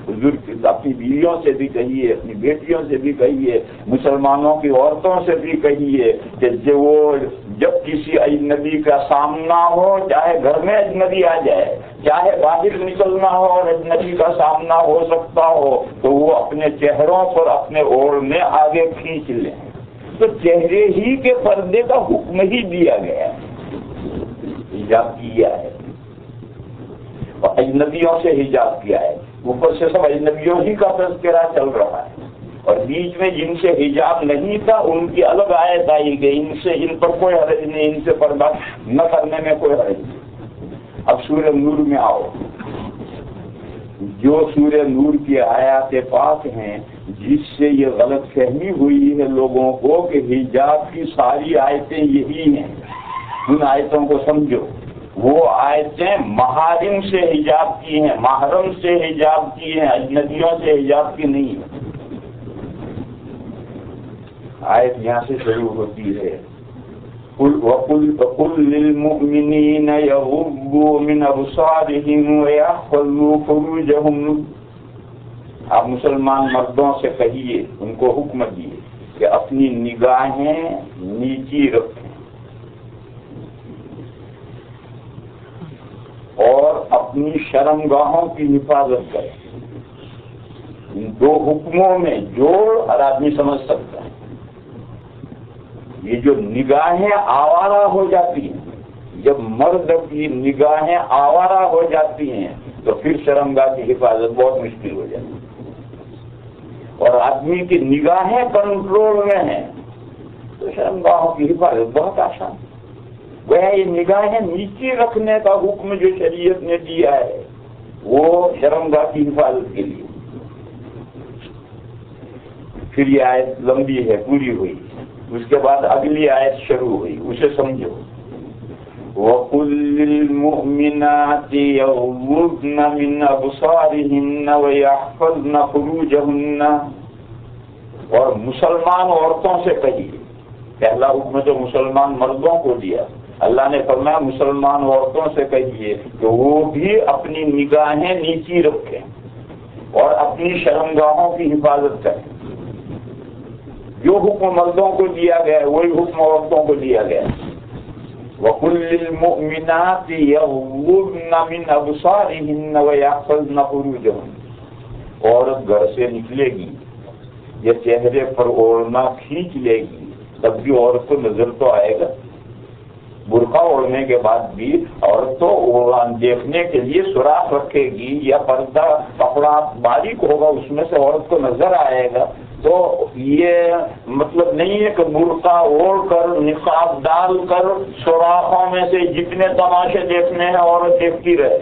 A: حضور اپنی بیویوں سے بھی کہیے، اپنی بیٹیوں سے بھی کہیے، مسلمانوں کی عورتوں سے بھی کہیے کہ وہ جب کسی اجنبی کا سامنا ہو، چاہے گھر میں اجنبی آ جائے، چاہے باہر نکلنا ہو اور اجنبی کا سامنا ہو سکتا ہو، تو وہ اپنے چہروں پر اپنے اوڑھنے آگے کھینچ لیں۔ تو چہرے ہی کے پردے کا حکم ہی دیا گیا ہے، حجاب کیا ہے، اور اجنبیوں سے حجاب کیا ہے، اوپر سے سب اجنبیوں ہی کا تذکرہ چل رہا ہے، اور بیچ میں جن سے حجاب نہیں تھا ان کی الگ آیت آئی کہ ان پر کوئی حرج نہیں، ان سے پردہ نہ کرنے میں کوئی حرج نہیں۔ اب سورہ نور میں آؤ، جو سورہ نور کی آیات پاک ہیں جس سے یہ غلط فہمی ہوئی ہے لوگوں کو کہ حجاب کی ساری آیتیں یہی ہیں، ان آیتوں کو سمجھو۔ وہ آیتیں محارم سے حجاب کی ہیں، محرم سے حجاب کی ہیں، اجنبیوں سے حجاب کی نہیں ہیں۔ آیت یہاں سے شروع ہوتی ہے، وَقُلْ لِلْمُؤْمِنِينَ يَغُضُّوا مِنْ أَبْصَارِهِمْ وَيَحْفَظُوا فُرُوجَهُمْ۔ آپ مسلمان مردوں سے کہیے، ان کو حکم دیے کہ اپنی نگاہیں نیچی رکھیں اور اپنی شرمگاہوں کی حفاظت کریں۔ ان دو حکموں میں جوڑ ہر آدمی سمجھ سکتا ہے۔ یہ جو نگاہیں آوارہ ہو جاتی ہیں، جب مرد کی نگاہیں آوارہ ہو جاتی ہیں تو پھر شرمگاہ کی حفاظت بہت مشکل ہو جاتی ہے، اور آدمی کی نگاہیں کنٹرول میں ہیں تو شرمگاہوں کی حفاظت بہت آسان ہے۔ وہ یہ نگاہیں نیچی رکھنے کا حکم جو شریعت نے دیا ہے وہ شرمگاہ کی حفاظت کے لیے۔ پھر یہ آیت لمبی ہے، پوری ہوئی، اس کے بعد اگلی آیت شروع ہوئی، اسے سمجھو۔ وَقُلْ لِلْمُؤْمِنَاتِ يَغْضُضْنَ مِنْ أَبْصَارِهِنَّ وَيَحْفَظْنَ فُرُوجَهُنَّ، اور مسلمان عورتوں سے کہیے، پہلا حکم تو مسلمان مردوں کو دیا، اللہ نے فرمایا مسلمان عورتوں سے کہیے کہ وہ بھی اپنی نگاہیں نیچی رکھیں اور اپنی شرمگاہوں کی حفاظت کریں۔ جو حکم مردوں کو دیا گیا ہے وہی حکم عورتوں کو دیا گیا ہے۔ وَقُلْ لِلْمُؤْمِنَاتِ يَغْضُضْنَ مِنْ أَبْصَارِهِنَّ وَيَحْفَظْنَ فُرُوجَهُنَّ، عورت گھر سے نکلے گی یا چہرے پر اوڑھنا کھینچ لے گی تب بھی عورت کو نظر تو آئے گا۔ برقع اوڑھنے کے بعد بھی عورت تو دیکھنے کے لیے سوراخ رکھے گی، یا پردہ کپڑا باریک ہوگا اس میں سے عورت کو نظر آئے گا، تو یہ مطلب نہیں ہے کہ برقع اوڑھ کر نقاب ڈال کر سوراخوں میں سے جتنے تماشے دیکھنے ہیں عورت دیکھتی رہے،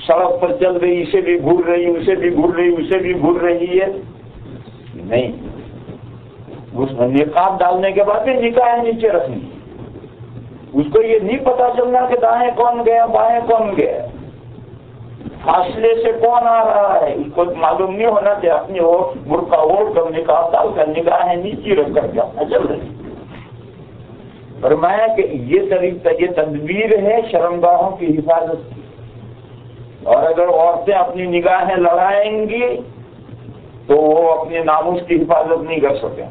A: سڑک پر چل رہی اسے بھی گھور رہی، اسے بھی گھور رہی، اسے بھی گھور رہی ہے، نہیں۔ اس نقاب ڈالنے کے بعد بھی نگاہیں نیچے رکھنی، اس کو یہ نہیں پتا چلنا کہ دائیں کون گیا بائیں کون گیا، فاصلے سے کون آ رہا ہے، اس کو معلوم نہیں ہونا کہ اپنی برقع اوڑھ کر نقاب ڈال کر نگاہیں نیچے رکھ کر کے اپنا چل رہی۔ فرمایا کہ یہ طریقہ، یہ تدبیر ہے شرمگاہوں کی حفاظت کی، اور اگر عورتیں اپنی نگاہیں لڑائیں گی تو وہ اپنے ناموس کی حفاظت نہیں کر سکیں۔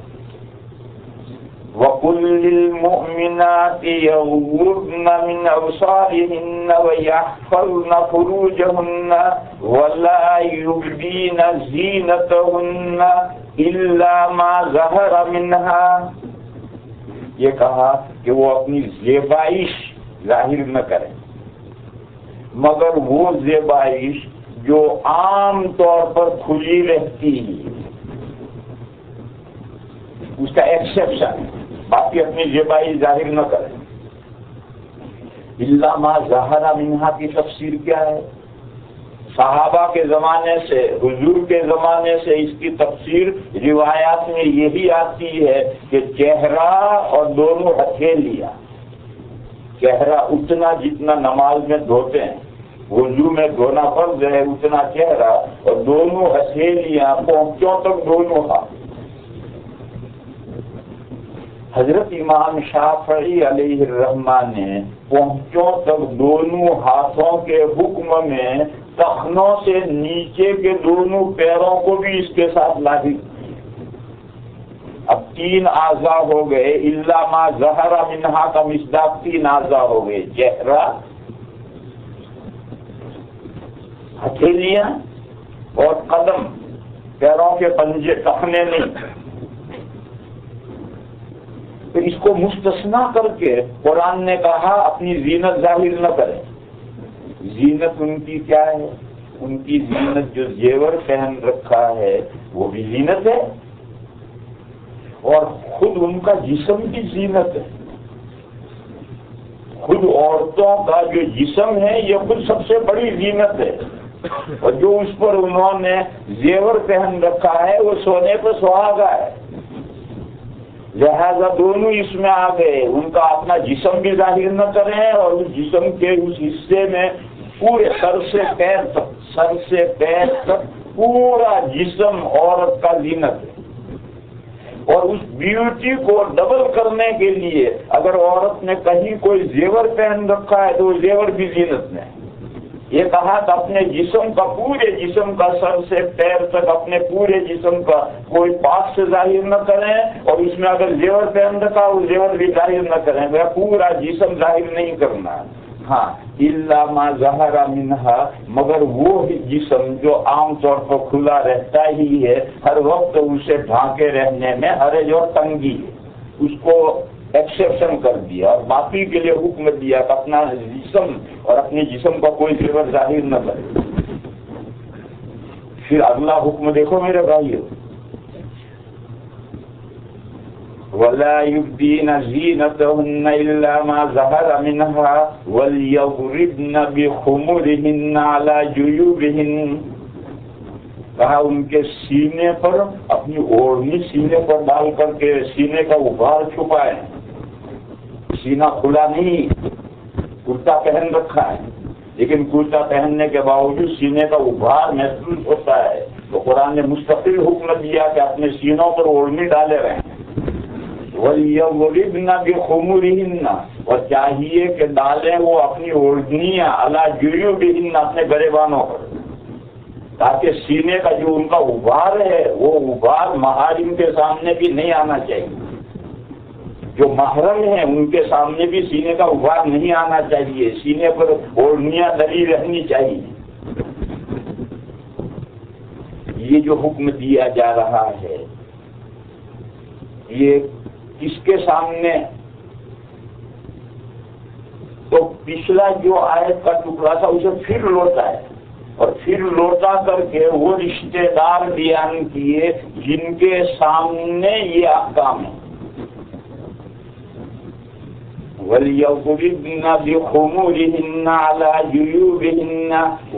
A: وَقُلْ لِلْمُؤْمِنَاتِ يَغْضُضْنَ مِنْ أَبْصَارِهِنَّ وَيَحْفَظْنَ فُرُوجَهُنَّ وَلَا يُبْدِينَ زِينَتَهُنَّ إِلَّا مَا ظَهَرَ مِنْهَا، یہ کہا کہ وہ اپنی زیبائش ظاہر نہ کریں مگر وہ زیبائش جو عام طور پر کھلی رہتی ہے، اس کا ایکسیپشن، باقی اپنی زیبائی ظاہر نہ کریں۔ الا ما ظہر منہا کی تفسیر کیا ہے؟ صحابہ کے زمانے سے، حضور کے زمانے سے اس کی تفسیر روایات میں یہی آتی ہے کہ چہرہ اور دونوں ہتھیلیاں، چہرہ اتنا جتنا نماز میں دھوتے ہیں، وضو میں دھونا فرض ہے، اتنا چہرہ، اور دونوں ہتھیلیاں پونچوں تک دونوں ہاتھ۔ حضرت امام شافعی علیہ الرحمہ نے پونچوں تک دونوں ہاتھوں کے حکم میں ٹخنوں سے نیچے کے دونوں پیروں کو بھی اس کے ساتھ لاحق۔ اب 3 اعضاء ہو گئے، الا ما ظہر منہا کا مصداق 3 اعضاء ہو گئے، چہرہ، ہتھیلیاں اور قدم، پیروں کے پنجے، ٹخنے نہیں۔ تو اس کو مستثنا کر کے قرآن نے کہا اپنی زینت ظاہر نہ کریں۔ زینت ان کی کیا ہے؟ ان کی زینت جو زیور پہن رکھا ہے وہ بھی زینت ہے، اور خود ان کا جسم بھی زینت ہے۔ خود عورتوں کا جو جسم ہے یہ خود سب سے بڑی زینت ہے، اور جو اس پر انہوں نے زیور پہن رکھا ہے وہ سونے پہ سہاگا ہے، لہذا دونوں اس میں آ گئے۔ ان کا اپنا جسم بھی ظاہر نہ کریں، اور اس جسم کے اس حصے میں پورے سر سے پیر تک پورا جسم عورت کا زینت ہے۔ اور اس بیوٹی کو ڈبل کرنے کے لیے اگر عورت نے کہیں کوئی زیور پہن رکھا ہے تو وہ زیور بھی زینت میں ہے۔ یہ کہا کہ اپنے جسم کا، پورے جسم کا، سر سے پیر تک اپنے پورے جسم کا کوئی پاس سے ظاہر نہ کریں، اور اس میں اگر زیور پہن رکھا وہ زیور بھی ظاہر نہ کریں، وہ پورا جسم ظاہر نہیں کرنا۔ ہاں، الا ما ظہر منہا، مگر وہ جسم جو عام طور پر کھلا رہتا ہی ہے، ہر وقت اسے ڈھانکے رہنے میں حرج اور تنگی ہے، اس کو ایکسیپشن کر دیا، اور باقی کے لیے حکم دیا کہ اپنا جسم اور اپنے جسم کا کوئی زیور ظاہر نہ کرے۔ پھر اگلا حکم دیکھو میرے بھائیو، وَلَا يُبْدِينَ زِينَتَهُنَّ إِلَّا مَا ظَهَرَ مِنْهَا وَلْيَضْرِبْنَ بِخُمُرِهِنَّ عَلَى جُيُوبِهِنَّ، کہا ان کے سینے پر اپنی اوڑھنی سینے پر ڈال کر کے سینے کا ابھار چھپائیں، سینہ کھلا نہیں، کرتا پہن رکھا ہے، لیکن کرتا پہننے کے باوجود سینے کا ابھار محسوس ہوتا ہے، تو قرآن نے مستقل حکم دیا کہ اپنے سینوں پر اوڑھنی ڈالے رہیں۔ وَلْيَضْرِبْنَ بِخُمُرِهِنَّ، اور چاہیے کہ ڈالیں وہ اپنی اوڑھنیاں عَلَى جُيُوبِهِنَّ، اپنے گریبانوں پر، تاکہ سینے کا جو ان کا ابھار ہے وہ ابھار محارم کے سامنے بھی نہیں آنا چاہیے، جو محرم ہیں ان کے سامنے بھی سینے کا ابھار نہیں آنا چاہیے، سینے پر اوڑھنیاں ڈلی رہنی چاہیے۔ یہ جو حکم دیا جا رہا ہے یہ کس کے سامنے؟ تو پچھلا جو آیت کا ٹکڑا تھا اسے پھر لوٹا ہے، اور پھر لوٹا کر کے وہ رشتے دار بیان کیے جن کے سامنے یہ احکام ہے. وَلْيَضْرِبْنَ بِخُمُرِهِنَّ عَلَى جُيُوبِهِنَّ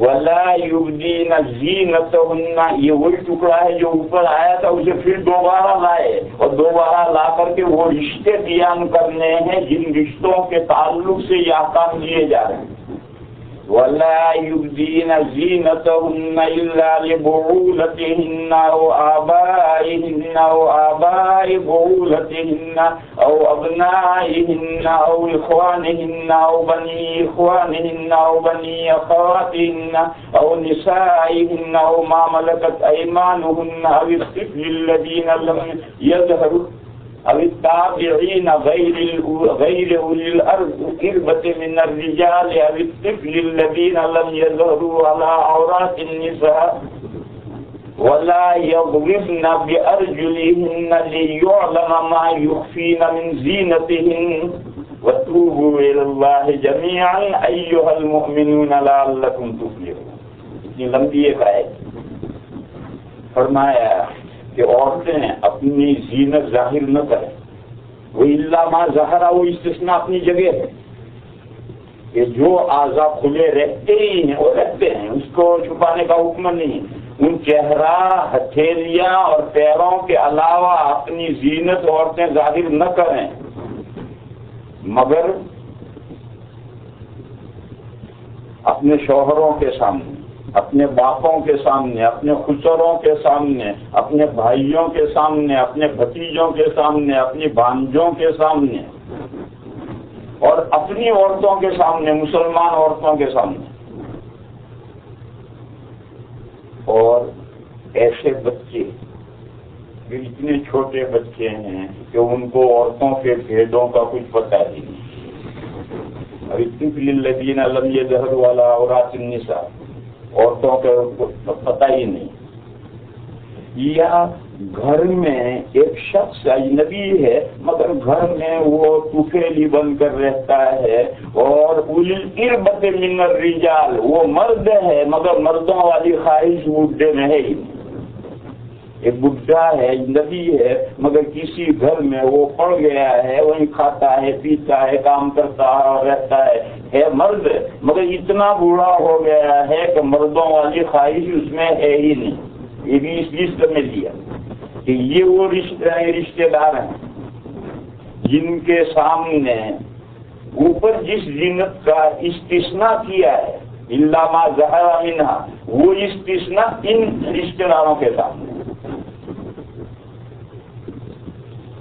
A: وَلَا يُبْدِينَ زِينَتَهُنَّ. یہ وہی ٹکڑا ہے جو اوپر آیا تھا، اسے پھر دوبارہ لائے اور دوبارہ لا کر کے وہ رشتے بیان کرنے ہیں جن رشتوں کے تعلق سے یہ احکام دیے جا رہے ہیں. وَلَا يُبْدِينَ زِينَتَهُنَّ إِلَّا لِبُعُولَتِهِنَّ أَوْ آبَائِهِنَّ أَوْ آبَاءِ بُعُولَتِهِنَّ أَوْ أَبْنَائِهِنَّ أَوْ إِخْوَانِهِنَّ أَوْ بَنِي إِخْوَانِهِنَّ أَوْ بَنِي أَخَوَاتِهِنَّ أَوْ نِسَائِهِنَّ أَوْ مَا مَلَكَتْ أَيْمَانُهُنَّ أَوِ الطِّفْلِ الَّذِينَ لَمْ يَظْهَرُوا أَوِ التَّابِعِينَ غَيْرِ أُولِي الْإِرْبَةِ مِنَ الرِّجَالِ أَوِ الطِّفْلِ الَّذِينَ لَمْ يَظْهَرُوا عَلَى عَوْرَاتِ النِّسَاءِ وَلَا يَضْرِبْنَ بِأَرْجُلِهِنَّ لِيُعْلَمَ مَا يُخْفِينَ مِنْ زِينَتِهِنَّ وَتُوبُوا إِلَى اللَّهِ جَمِيعًا أَيُّهَا الْمُؤْمِنُونَ لَعَلَّكُمْ تُفْلِحُونَ. اتنی لمبی ایک آیت. فرمایا کہ عورتیں اپنی زینت ظاہر نہ کریں. وہ الا ما ظہرا، وہ استثناء اپنی جگہ ہے کہ جو اعضاء کھلے رہتے ہی ہیں وہ رہتے ہیں، اس کو چھپانے کا حکم نہیں. ان چہرہ، ہتھیلیاں اور پیروں کے علاوہ اپنی زینت عورتیں ظاہر نہ کریں، مگر اپنے شوہروں کے سامنے، اپنے باپوں کے سامنے، اپنے خسروں کے سامنے، اپنے بھائیوں کے سامنے، اپنے بھتیجوں کے سامنے، اپنی بھانجوں کے سامنے اور اپنی عورتوں کے سامنے، مسلمان عورتوں کے سامنے. اور ایسے بچے جو اتنے چھوٹے بچے ہیں کہ ان کو عورتوں کے بھیدوں کا کچھ پتہ ہی نہیں. ابھی الطفل الذین لم یظہروا علی عورات النساء، عورتوں کا پتہ ہی نہیں. یا گھر میں ایک شخص اجنبی ہے مگر گھر میں وہ طفیلی بن کر رہتا ہے، اور اولی الاربۃ من الرجال، وہ مرد ہے مگر مردوں والی خواہش بڈھے میں ہے ہی نہیں. ایک بڈھا ہے، اجنبی ہے، مگر کسی گھر میں وہ پڑ گیا ہے، وہیں کھاتا ہے، پیتا ہے، کام کرتا ہے، رہتا ہے مرد مگر اتنا بوڑھا ہو گیا ہے کہ مردوں والی خواہش اس میں ہے ہی نہیں. یہ بھی اس لسٹ میں لیا کہ یہ وہ رشتے دار ہیں جن کے سامنے اوپر جس زینت کا استثناء کیا ہے الا ما ظہر منہا، وہ استثناء ان رشتے داروں کے سامنے.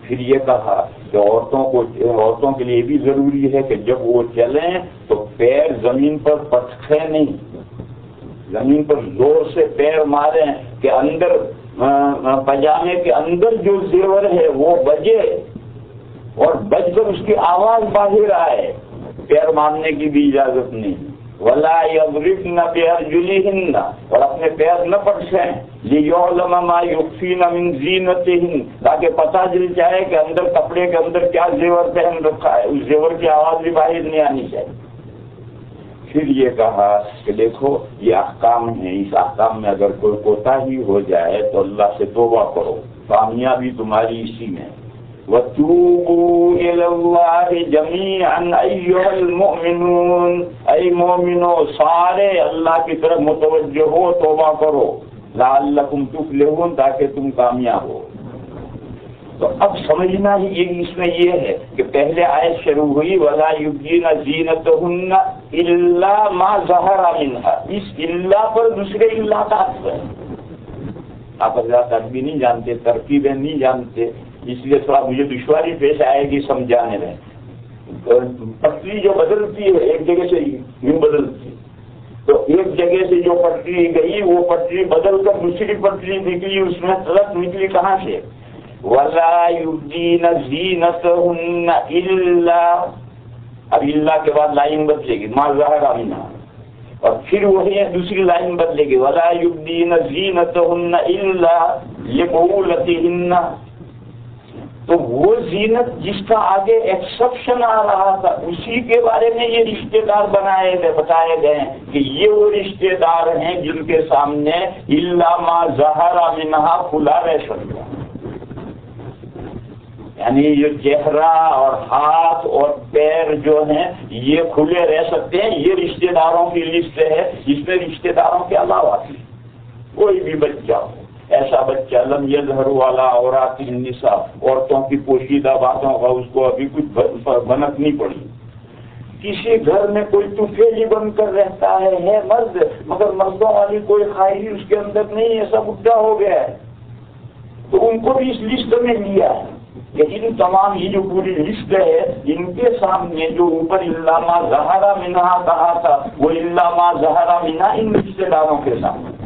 A: پھر یہ کہا کہ عورتوں کے لیے بھی ضروری ہے کہ جب وہ چلیں تو پیر زمین پر پٹکیں نہیں، زمین پر زور سے پیر ماریں کہ اندر پجامے کے اندر جو زیور ہے وہ بجے اور بج کر اس کی آواز باہر آئے. پیر مارنے کی بھی اجازت نہیں. ولا یضربن بارجلہن، اور اپنے پیر نہ پٹکیں. لیعلم ما یخفین من زینتہن، تاکہ پتہ چل جائے کہ اندر کپڑے کے اندر کیا زیور پہن رکھا ہے، اس زیور کی آواز بھی باہر نہیں آنی چاہیے. پھر یہ کہا کہ دیکھو یہ احکام ہیں، اس احکام میں اگر کوئی کوتاہی ہو جائے تو اللہ سے توبہ کرو، کامیابی تمہاری اسی میں. وَتُوبُوا إِلَى اللَّهِ جَمِيعًا أَيُّهَا الْمُؤْمِنُونَ، اے مومنو سارے اللہ کی طرف متوجہ ہو، توبہ کرو. لَعَلَّكُمْ تُفْلِحُونَ، تاکہ تم کامیاب ہو. تو اب سمجھنا ہی اس میں یہ ہے کہ پہلے آیت شروع ہوئی وَلَا يُبْدِينَ زِينَتَهُنَّ إِلَّا مَا ظَهَرَ مِنْهَا. اس الا پر دوسرے الا کا عطف ہے. آپ حضرات عربی نہیں جانتے، ترکیبیں نہیں جانتے، اس لیے تھوڑا مجھے دشواری پیش آئے گی سمجھانے میں. پٹری جو بدلتی ہے ایک جگہ سے یوں بدلتی، تو ایک جگہ سے جو پٹری گئی وہ پٹری بدل کر دوسری پٹری نکلی، اس میں طرف نکلی کہاں سے؟ وَلَا يُبْدِينَ زِينَتَهُنَّ إِلَّا، اب اللہ کے بعد لائن بدلے گی مَا ظَهَرَ مِنْهَا، اور پھر وہی دوسری لائن بدلے گی وَلَا يُبْدِينَ زِينَتَهُنَّ إِلَّا لِبُعُولَتِهِنَّ. تو وہ زینت جس کا آگے ایکسپشن آ رہا تھا اسی کے بارے میں یہ رشتے دار بتائے گئے ہیں کہ یہ وہ رشتے دار ہیں جن کے سامنے الا ما ظہر منہا کھلا رہ سکتا، یعنی یہ چہرہ اور ہاتھ اور پیر جو ہیں یہ کھلے رہ سکتے ہیں. یہ رشتے داروں کی لسٹ ہے جس میں رشتے داروں کے علاوہ بھی کوئی بھی بچہ ہو، ایسا بچہ لم یظہر علی عورات النساء، عورتوں کی پوشیدہ باتوں کا اس کو ابھی کچھ بھنک نہیں پڑی. کسی گھر میں کوئی طفیلی بن کر رہتا ہے مرد، مگر مردوں والی کوئی خواہی اس کے اندر نہیں، ایسا بڈھا ہو گیا ہے، تو ان کو بھی اس لسٹ میں لیا ہے. لیکن تمام یہ جو پوری لسٹ ہے ان کے سامنے جو اوپر الا ما ظہر منہا کہا تھا وہ الا ما ظہر منہا ان رشتے داروں کے سامنے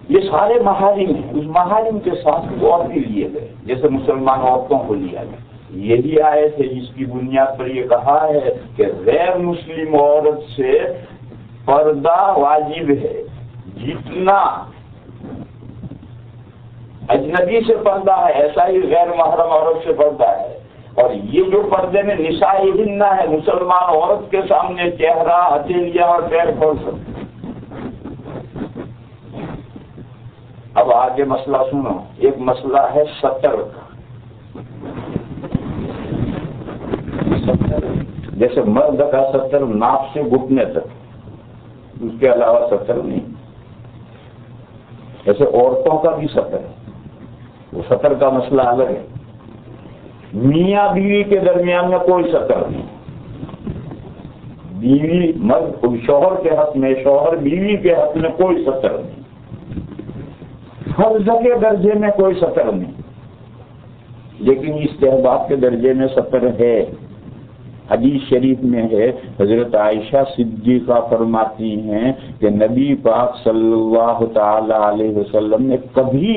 A: یہ سارے محارم ہیں. اس محارم کے ساتھ اور بھی لیے گئے، جیسے مسلمان عورتوں کو لیا گیا. یہی آیت ہے جس کی بنیاد پر یہ کہا ہے کہ غیر مسلم عورت سے پردہ واجب ہے جتنا اجنبی سے پردہ ہے ایسا ہی غیر محرم عورت سے پردہ ہے. اور یہ جو پردے میں نسائہن ہے، مسلمان عورت کے سامنے چہرہ، ہتھیلیاں اور پیر کھول سکتے. اب آگے مسئلہ سنو. ایک مسئلہ ہے ستر کا. جیسے مرد کا ستر ناف سے گھٹنے تک، اس کے علاوہ ستر نہیں. ایسے عورتوں کا بھی ستر ہے، وہ ستر کا مسئلہ الگ ہے. میاں بیوی کے درمیان میں کوئی ستر نہیں. بیوی مرد شوہر کے حق میں، شوہر بیوی کے حق میں کوئی ستر نہیں. فرض کے درجے میں کوئی ستر نہیں، لیکن استحباب کے درجے میں ستر ہے. حدیث شریف میں ہے، حضرت عائشہ صدیقہ فرماتی ہیں کہ نبی پاک صلی اللہ تعالی علیہ وسلم نے کبھی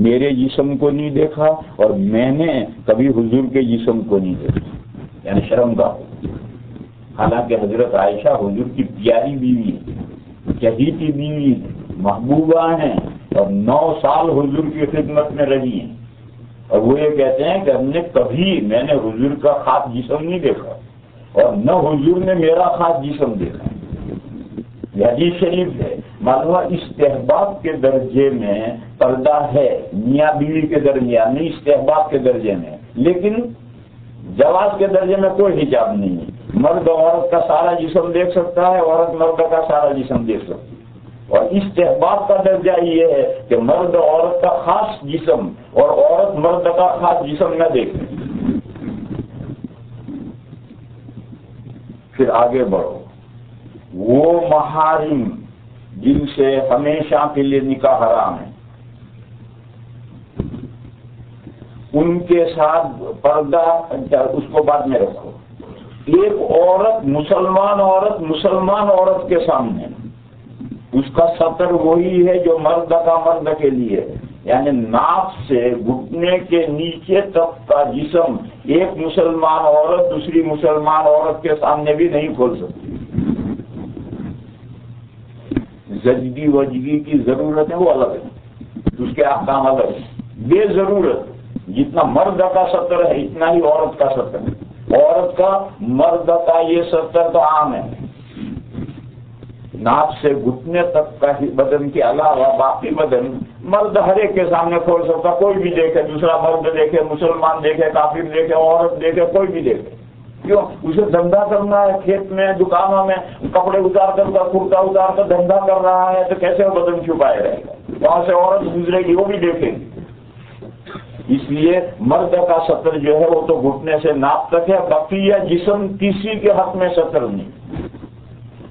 A: میرے جسم کو نہیں دیکھا اور میں نے کبھی حضور کے جسم کو نہیں دیکھا، یعنی شرمگاہ. حالانکہ حضرت عائشہ حضور کی پیاری بیوی ہے، چہیتی بیوی ہے، محبوبہ ہیں اور 9 سال حضور کی خدمت میں رہی ہیں. اور وہ یہ کہتے ہیں کہ میں نے حضور کا خاص جسم نہیں دیکھا اور نہ حضور نے میرا خاص جسم دیکھا. یہ حدیث شریف ہے. معلوم استحباب کے درجے میں پردہ ہے میاں بیوی کے درمیان میں، استحباب کے درجے میں، لیکن جواز کے درجے میں کوئی حجاب نہیں ہے. مرد عورت کا سارا جسم دیکھ سکتا ہے، عورت مرد کا سارا جسم دیکھ سکتی ہے. اور استحباب کا درجہ یہ ہے کہ مرد عورت کا خاص جسم اور عورت مرد کا خاص جسم نہ دیکھیں. پھر آگے بڑھو. وہ محارم جن سے ہمیشہ کے لیے نکاح حرام ہے ان کے ساتھ پردہ اس کو بعد میں رکھو. ایک عورت مسلمان عورت کے سامنے اس کا ستر وہی ہے جو مرد کا مرد کے لیے ہے، یعنی ناف سے گھٹنے کے نیچے تک کا جسم ایک مسلمان عورت دوسری مسلمان عورت کے سامنے بھی نہیں کھول سکتی. زچگی وجگی کی ضرورت ہے وہ الگ ہے، اس کے احکام الگ ہے. بے ضرورت جتنا مرد کا ستر ہے اتنا ہی عورت کا ستر ہے. عورت کا مرد کا یہ ستر تو عام ہے، ناف سے گھٹنے تک کا بدن کے علاوہ باقی بدن مرد ہر ایک کے سامنے کھول سکتا. کوئی بھی دیکھے، دوسرا مرد دیکھے، مسلمان دیکھے، کافر دیکھے، عورت دیکھے، کوئی بھی دیکھے. کیوں؟ اسے دھندا کرنا ہے، کھیت میں دکانوں میں کپڑے اتار کر کرتا اتار کر دھندا کر رہا ہے تو کیسے وہ بدن چھپائے رہے گا؟ وہاں سے عورت گزرے گی وہ بھی دیکھے گی. اس لیے مرد کا ستر جو ہے وہ تو گھٹنے سے ناپ تک ہے، بقیہ جسم کسی کے حق میں ستر نہیں.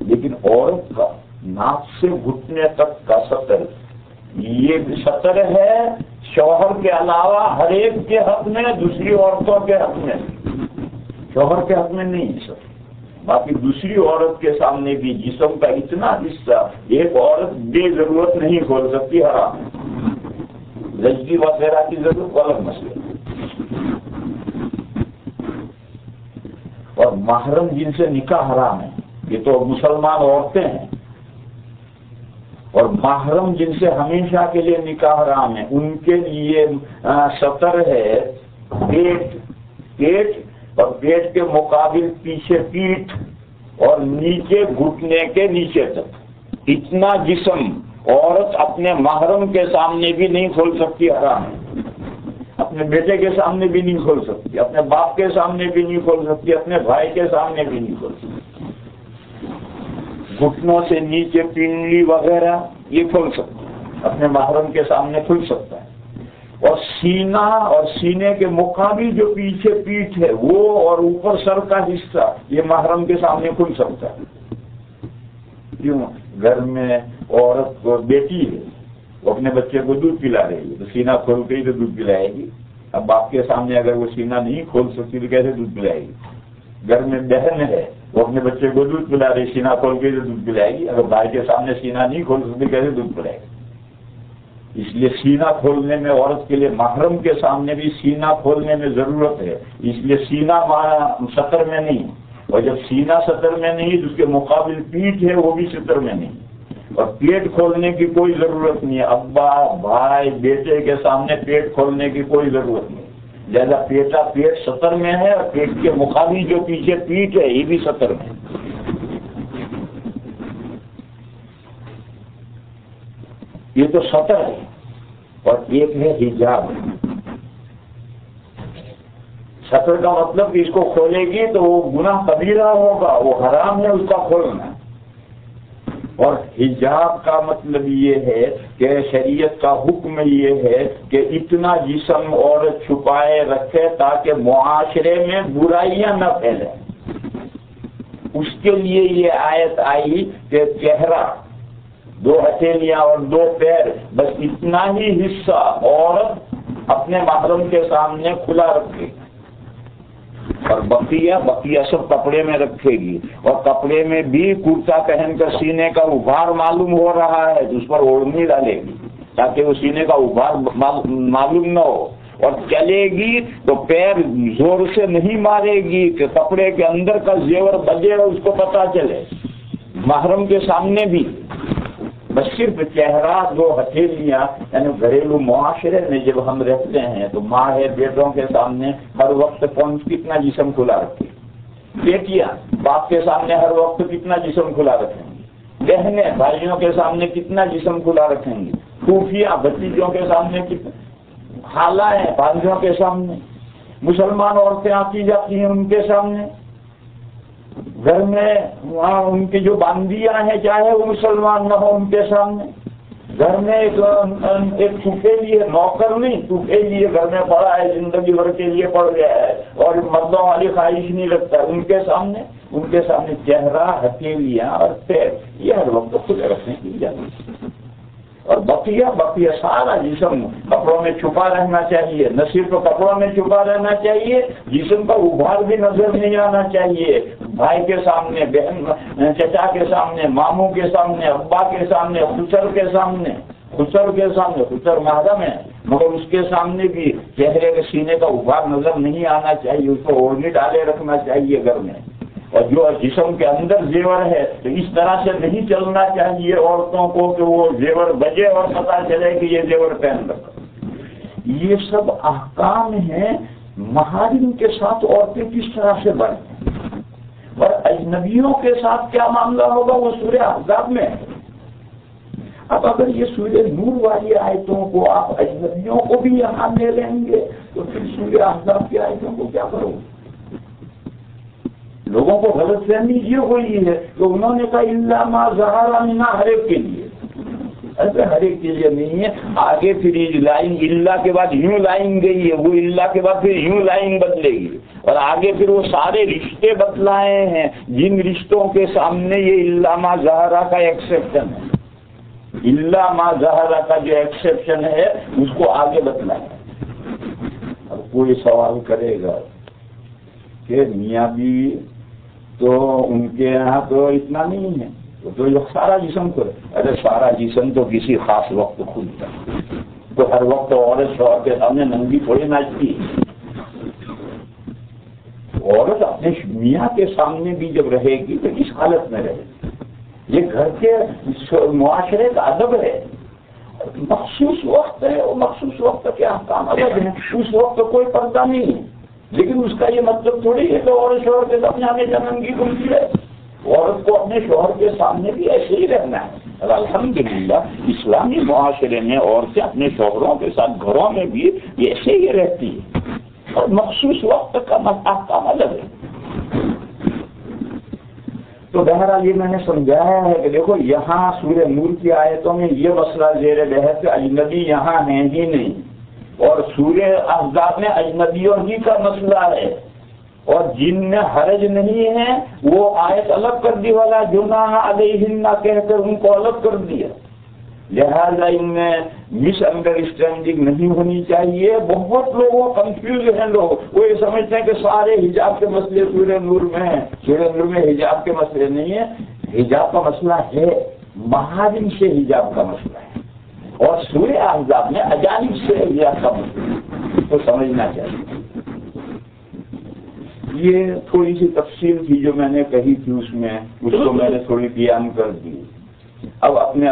A: لیکن عورت کا ناف سے گھٹنے تک کا ستر یہ ستر ہے شوہر کے علاوہ ہر ایک کے حق میں، دوسری عورتوں کے حق میں. شوہر کے حق میں نہیں سر. باقی دوسری عورت کے سامنے بھی جسم کا اتنا حصہ ایک عورت بے ضرورت نہیں کھول سکتی، حرام ہے. زچگی وغیرہ کی ضرورت الگ مسئلہ. اور محرم جن سے نکاح حرام ہے یہ تو مسلمان عورتیں ہیں اور محرم جن سے ہمیشہ کے لیے نکاح حرام ہے ان کے لیے سطر ہے پیٹ اور پیٹ کے مقابل پیچھے پیٹھ اور نیچے گھٹنے کے نیچے تک اتنا جسم عورت اپنے محرم کے سامنے بھی نہیں کھول سکتی، حرام ہے۔ اپنے بیٹے کے سامنے بھی نہیں کھول سکتی، اپنے باپ کے سامنے بھی نہیں کھول سکتی، اپنے بھائی کے سامنے بھی نہیں کھول سکتی۔ گھٹنوں سے نیچے پنڈلی وغیرہ یہ کھول سکتی، اپنے محرم کے سامنے کھل سکتا ہے۔ اور سینہ اور سینے کے مقابل جو پیچھے پیٹھ ہے وہ اور اوپر سر کا حصہ یہ محرم کے سامنے کھل سکتا ہے۔ کیوں؟ گھر میں عورت کو بیٹی ہے، وہ اپنے بچے کو دودھ پلا رہی ہے تو سینہ کھول کے ہی تو دودھ پلائے گی۔ اب باپ کے سامنے اگر وہ سینہ نہیں کھول سکتی تو کیسے دودھ پلائے گی؟ گھر میں بہن ہے، وہ اپنے بچے کو دودھ پلا رہی، سینہ کھول کے ہی تو دودھ پلائے گی۔ اگر بھائی کے سامنے سینہ نہیں کھول سکتی کیسے دودھ پلائے گی؟ اس لیے سینہ کھولنے میں عورت کے لیے محرم کے سامنے بھی سینہ کھولنے میں ضرورت ہے، اس لیے سینہ سطر میں نہیں، اور جب سینہ سطر میں نہیں تو اس کے مقابل پیٹھ ہے وہ بھی سطر میں نہیں، اور پیٹ کھولنے کی کوئی ضرورت نہیں ہے۔ ابا بھائی بیٹے کے سامنے پیٹ کھولنے کی کوئی ضرورت نہیں، لہٰذا پیٹ سطر میں ہے اور پیٹ کے مقابل جو پیچھے پیٹھ ہے یہ بھی سطر میں ہے۔ یہ تو سطر ہے، اور ایک ہے حجاب۔ سطر کا مطلب کہ اس کو کھولے گی تو وہ گناہ کبیرہ ہوگا، وہ حرام ہے اس کا کھولنا۔ اور حجاب کا مطلب یہ ہے کہ شریعت کا حکم یہ ہے کہ اتنا جسم عورت چھپائے رکھے تاکہ معاشرے میں برائیاں نہ پھیلیں۔ اس کے لیے یہ آیت آئی کہ چہرہ، 2 ہتھیلیاں اور 2 پیر، بس اتنا ہی حصہ عورت اپنے محرم کے سامنے کھلا رکھے گی، اور بقیہ سب کپڑے میں رکھے گی، اور کپڑے میں بھی کرتا پہن کر سینے کا ابھار معلوم ہو رہا ہے تو اس پر اوڑھنی ڈالے گی تاکہ وہ سینے کا ابھار معلوم نہ ہو، اور چلے گی تو پیر زور سے نہیں مارے گی کہ کپڑے کے اندر کا زیور بجے اور اس کو پتہ چلے۔ محرم کے سامنے بھی بس صرف چہرہ، 2 ہتھیلیاں، یعنی گھریلو معاشرے میں جب ہم رہتے ہیں تو ماں ہے بیٹوں کے سامنے ہر وقت کتنا جسم کھلا رکھے گی، بیٹیاں باپ کے سامنے ہر وقت کتنا جسم کھلا رکھیں گی، بہنیں بھائیوں کے سامنے کتنا جسم کھلا رکھیں گی، پھوپھیاں بھتیجوں کے سامنے کتنا، خالائیں بھانجوں کے سامنے، مسلمان عورتیں آتی جاتی ہیں ان کے سامنے، گھر میں وہاں ان کی جو باندیاں ہیں چاہے وہ مسلمان نہ ہو ان کے سامنے، گھر میں ایک سفیلی ہے، نوکر نہیں سفیلی ہے، گھر میں پڑا ہے، زندگی بھر کے لیے پڑ گیا ہے اور مردوں والی خواہش نہیں رکھتا، ان کے سامنے چہرہ، ہتھیلیاں اور پیر یہ ہر وقت کھلے رکھنے کی اجازت، اور بقیہ سارا جسم کپڑوں میں چھپا رہنا چاہیے۔ نہ صرف کپڑوں میں چھپا رہنا چاہیے، جسم کا ابھار بھی نظر نہیں آنا چاہیے، بھائی کے سامنے، بہن چچا کے سامنے، ماموں کے سامنے، ابا کے سامنے، خسر کے سامنے، خسر محرم ہے مگر اس کے سامنے بھی چہرے کے سینے کا ابھار نظر نہیں آنا چاہیے، اس کو اوڑھنی ڈالے رکھنا چاہیے گھر میں۔ اور جو جسم کے اندر زیور ہے تو اس طرح سے نہیں چلنا چاہیے عورتوں کو کہ وہ زیور بجے اور پتہ چلے کہ یہ زیور پہن رکھا۔ یہ سب احکام ہیں محارم کے ساتھ عورتیں کس طرح سے بڑھیں، اور اجنبیوں کے ساتھ کیا معاملہ ہوگا وہ سورہ احزاب میں ہے۔ اب اگر یہ سورہ نور والی آیتوں کو آپ اجنبیوں کو بھی یہاں لے لیں گے تو پھر سورہ احزاب کی آیتوں کو کیا کرو گے؟ لوگوں کو غلط فہمی یہ ہوئی ہے کہ انہوں نے کہا الا ما ظہر منہا، ہر ایک کے لیے، ایسے ہر ایک کے لیے نہیں ہے۔ آگے پھر لائن اللہ کے بعد یوں لائن گئی ہے، وہ اللہ کے بعد پھر یوں لائن بدلے گی، اور آگے پھر وہ سارے رشتے بتلائے ہیں جن رشتوں کے سامنے یہ الا ما ظہر کا ایکسیپشن ہے، الا ما ظہر کا جو ایکسیپشن ہے اس کو آگے بتلائے۔ اب کوئی سوال کرے گا کہ میاں بیوی تو ان کے یہاں تو اتنا نہیں ہے، تو یہ سارا جسم کھلے، ارے سارا جسم تو کسی خاص وقت کھلتا ہے، تو ہر وقت عورت شوہر کے سامنے ننگی تھوڑی ناچتی ہے۔ عورت اپنے میاں کے سامنے بھی جب رہے گی تو اس حالت میں رہے گی، یہ گھر کے معاشرے کا ادب ہے. مخصوص وقت ہے، اور مخصوص وقت کے احکام الگ ہیں. اس وقت کوئی پردہ نہیں ہے، لیکن اس کا یہ مطلب تھوڑی ہے کہ عورت شوہر کے سامنے آنے جنم کی گنتی ہے. عورت کو اپنے شوہر کے سامنے بھی ایسے ہی رہنا ہے. اور الحمدللہ اسلامی معاشرے میں عورتیں اپنے شوہروں کے ساتھ گھروں میں بھی ایسے ہی رہتی ہے، اور مخصوص وقت کا احکام الگ ہے. تو بہرحال یہ میں نے سمجھایا ہے کہ دیکھو یہاں سورہ نور کی آیتوں میں یہ مسئلہ زیر بحث ہے، اجنبی یہاں ہیں ہی نہیں، اور سورہ احزاب میں اجنبیوں ہی کا مسئلہ ہے، اور جن میں حرج نہیں ہے وہ آیت الگ کر دی، والا جناح علیہن کہہ کر ان کو الگ کر دیا. لہذا ان میں مس انڈرسٹینڈنگ نہیں ہونی چاہیے. بہت لوگوں کنفیوز ہیں لوگ، وہ یہ سمجھتے ہیں کہ سارے حجاب کے مسئلے سورہ نور میں ہیں. سورہ نور میں حجاب کے مسئلے نہیں ہیں. حجاب کا مسئلہ ہے، محارم سے حجاب کا مسئلہ ہے، اور سورہ احزاب میں اجانب سے حجاب کا مسئلہ ہے. تو سمجھنا چاہیے. یہ تھوڑی سی تفصیل تھی جو میں نے کہی تھی، اس کو میں نے تھوڑی بیان کر دی. اب اپنے